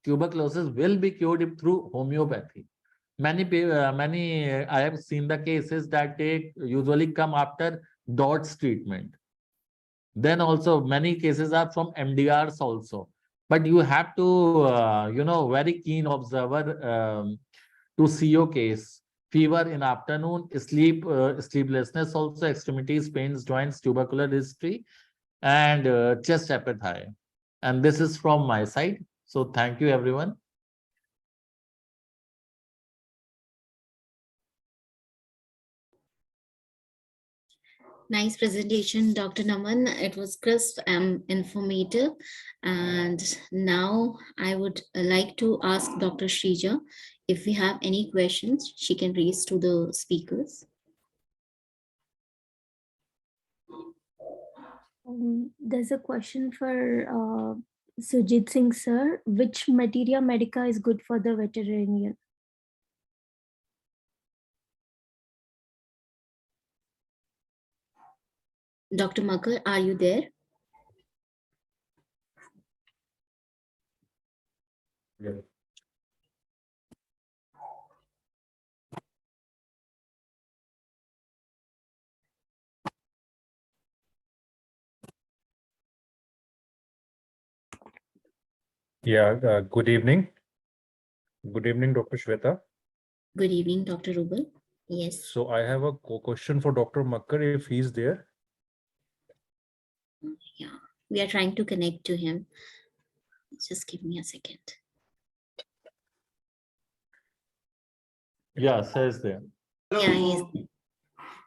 tuberculosis will be cured through homeopathy. I have seen the cases that they usually come after DOTS treatment. Then also many cases are from MDRs also. But you have to, very keen observer to see your case. Fever in afternoon, sleeplessness also, extremities, pains, joints, tubercular history, and chest appetite. And this is from my side. So thank you, everyone. Nice presentation, Dr. Naman. It was crisp and informative. And now I would like to ask Dr. Shrija if we have any questions she can raise to the speakers. There's a question for Surjit Singh, sir. Which materia medica is good for the veterinarian? Dr. Makkar, are you there? Yeah. Good evening. Good evening, Dr. Shweta. Good evening, Dr. Rubal. Yes. So I have a question for Dr. Makkar if he's there. Yeah, we are trying to connect to him. Just give me a second. Yeah, says there. Yeah, he's there.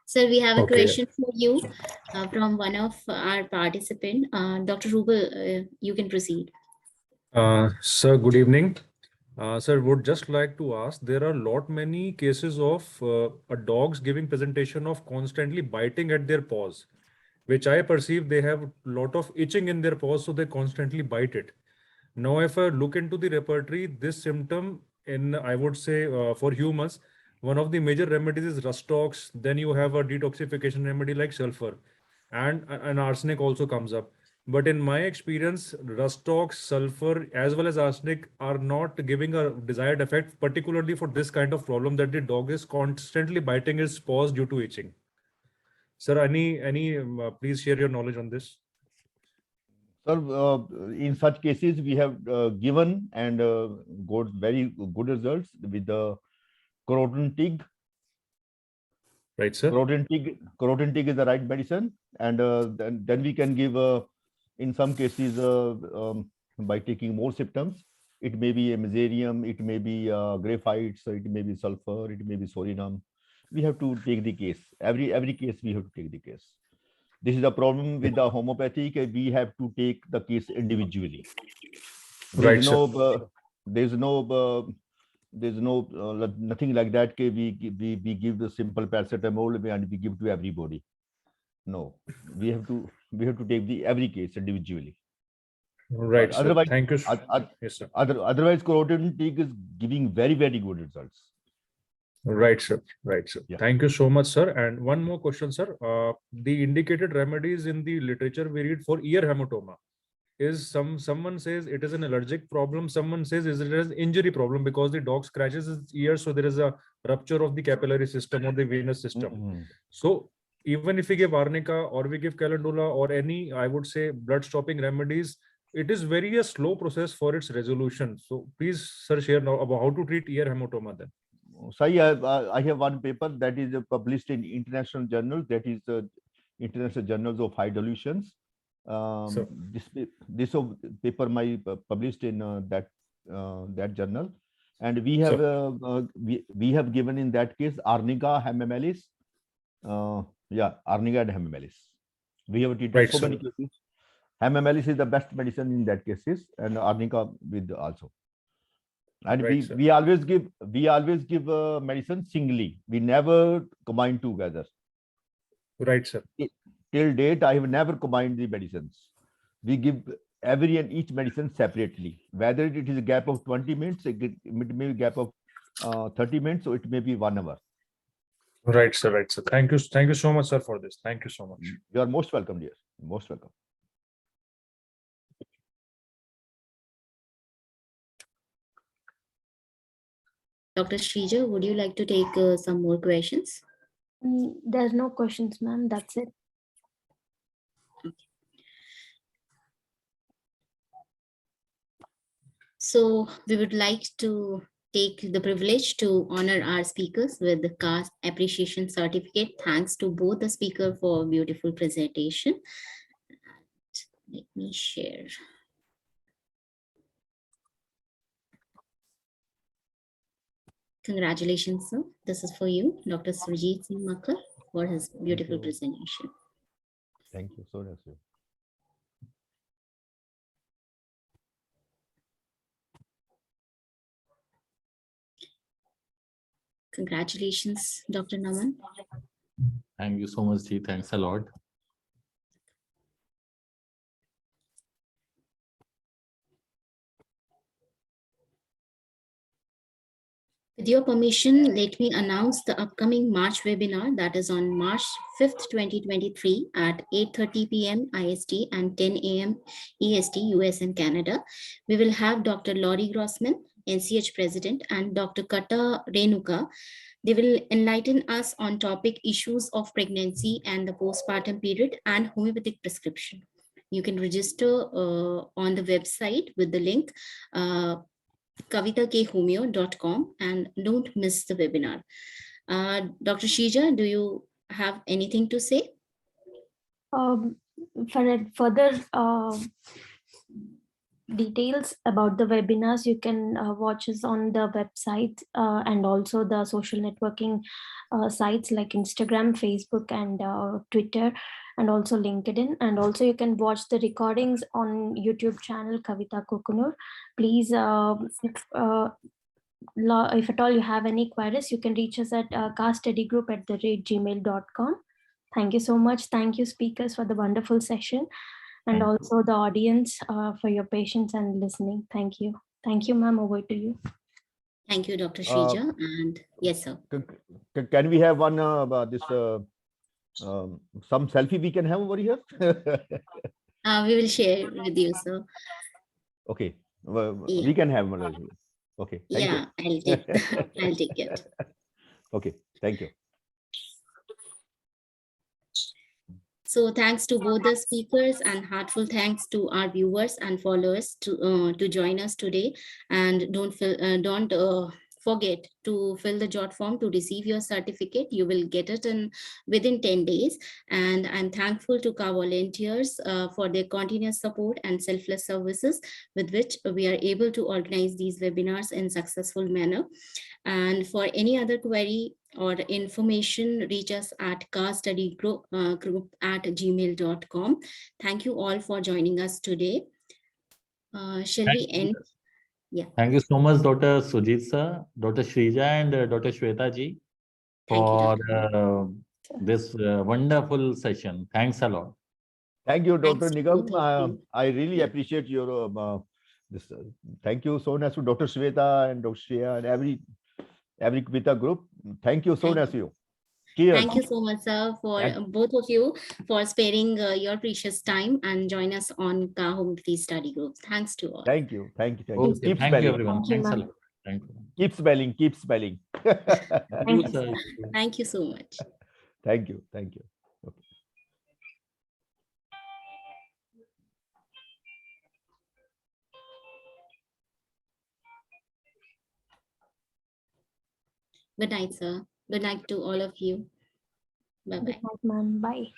Sir, we have a Okay. question for you from one of our participants. Dr. Rubal, you can proceed. Sir, good evening. Sir, would just like to ask, there are many cases of dogs giving presentation of constantly biting at their paws, which I perceive they have lot of itching in their paws, so they constantly bite it. Now, if I look into the repertory, this symptom in, I would say, for humans, one of the major remedies is rustox. Then you have a detoxification remedy like sulfur, and arsenic also comes up. But in my experience, rustox, sulfur, as well as arsenic are not giving a desired effect, particularly for this kind of problem that the dog is constantly biting its paws due to itching. Sir, please share your knowledge on this. Sir, in such cases, we have given and got very good results with the croton tig. Right, sir. Croton tig is the right medicine, and then we can give in some cases by taking more symptoms. It may be a mesarium, it may be graphites, it may be sulfur, it may be sorinum. We have to take the case. Every case we have to take the case. This is the problem with the homeopathic. We have to take the case individually. There's nothing like that. We give the simple paracetamol and we give to everybody. No, we have to take every case individually. Right, sir. Otherwise, Thank you. Yes, sir. Otherwise, croton tig is giving very good results. Right, sir. Right, sir. Yeah. Thank you so much, sir. And one more question, sir. The indicated remedies in the literature we read for ear hematoma is someone says it is an allergic problem. Someone says it is an injury problem because the dog scratches its ear, so there is a rupture of the capillary system or the venous system. So even if we give arnica or we give calendula or any, I would say, blood stopping remedies, it is very a slow process for its resolution. So please, sir, share now about how to treat ear hematoma then. So I have one paper that is published in international journals, that is International Journals of High Dilutions. This paper published in that journal, and we have we have given in that case arnica, hemimelis, arnica and hemimelis. We have treated so many cases. Hemimelis is the best medicine in that cases, and arnica with also. And we always give medicine singly. We never combine together. Right, sir. Till date, I have never combined the medicines. We give every and each medicine separately. Whether it is a gap of 20 minutes, it may be a gap of 30 minutes, so it may be 1 hour. Right, sir. Right, sir. Thank you so much, sir, for this. Thank you so much. You are most welcome, dear. Most welcome. Dr. Shrija, would you like to take some more questions? There's no questions, ma'am. That's it. So we would like to take the privilege to honor our speakers with the CAST Appreciation Certificate. Thanks to both the speaker for a beautiful presentation. Let me share. Congratulations, sir. This is for you, Dr. Surjit Singh Makkar, for his beautiful presentation. Thank you so much. Congratulations, Dr. Naman. Thank you so much, Ji. Thanks a lot. With your permission, let me announce the upcoming March webinar that is on March 5th, 2023 at 8:30 p.m. IST and 10 a.m. EST, US and Canada. We will have Dr. Laurie Grossman, NCH President, and Dr. Kata Renuka. They will enlighten us on topic issues of pregnancy and the postpartum period and homeopathic prescription. You can register on the website with the link kavitakehomeo.com and don't miss the webinar. Dr. Shrija, do you have anything to say? For further details about the webinars, you can watch us on the website and also the social networking sites like Instagram, Facebook, and Twitter, and also LinkedIn. And also you can watch the recordings on YouTube channel Kavita Kokunur. Please, if at all you have any queries, you can reach us at caststudygroup@gmail.com. Thank you so much. Thank you, speakers, for the wonderful session, and also the audience for your patience and listening. Thank you. Thank you, ma'am. Over to you. Thank you, Dr. Shrija. And yes, sir. Can we have one some selfie we can have over here? We will share with you, sir. Okay, we can have one. Okay, thank you. I'll take I'll take it. Okay, thank you. So thanks to both the speakers and heartful thanks to our viewers and followers to join us today. And don't forget to fill the jot form to receive your certificate. You will get it within 10 days. And I'm thankful to CA volunteers for their continuous support and selfless services with which we are able to organize these webinars in successful manner. And for any other query or information, reach us at caststudygroup@gmail.com. Thank you all for joining us today. Shall we end? Yeah. Thank you so much, Dr. Surjit sir, Dr. Shrija, and Dr. Shweta ji for this wonderful session. Thanks a lot. Thank you, Dr. Nigam. I really appreciate your this. Thank you so much to Dr. Shweta and Dr. Shreya and every Kavita group. Thank you so much. Cheers. Thank you so much, sir, for both of you for sparing your precious time and join us on CA Homeopathy Study Group. Thanks to all. Thank you. Thank you. Thank Okay. you. Keep Thank spelling. you, everyone. Thanks a lot. Thank you. Keep spelling. Keep spelling. Thank you, sir. Thank you so much. Thank you. Thank you. Okay. Good night, sir. Good night to all of you. Bye-bye. Good night, ma'am. Bye.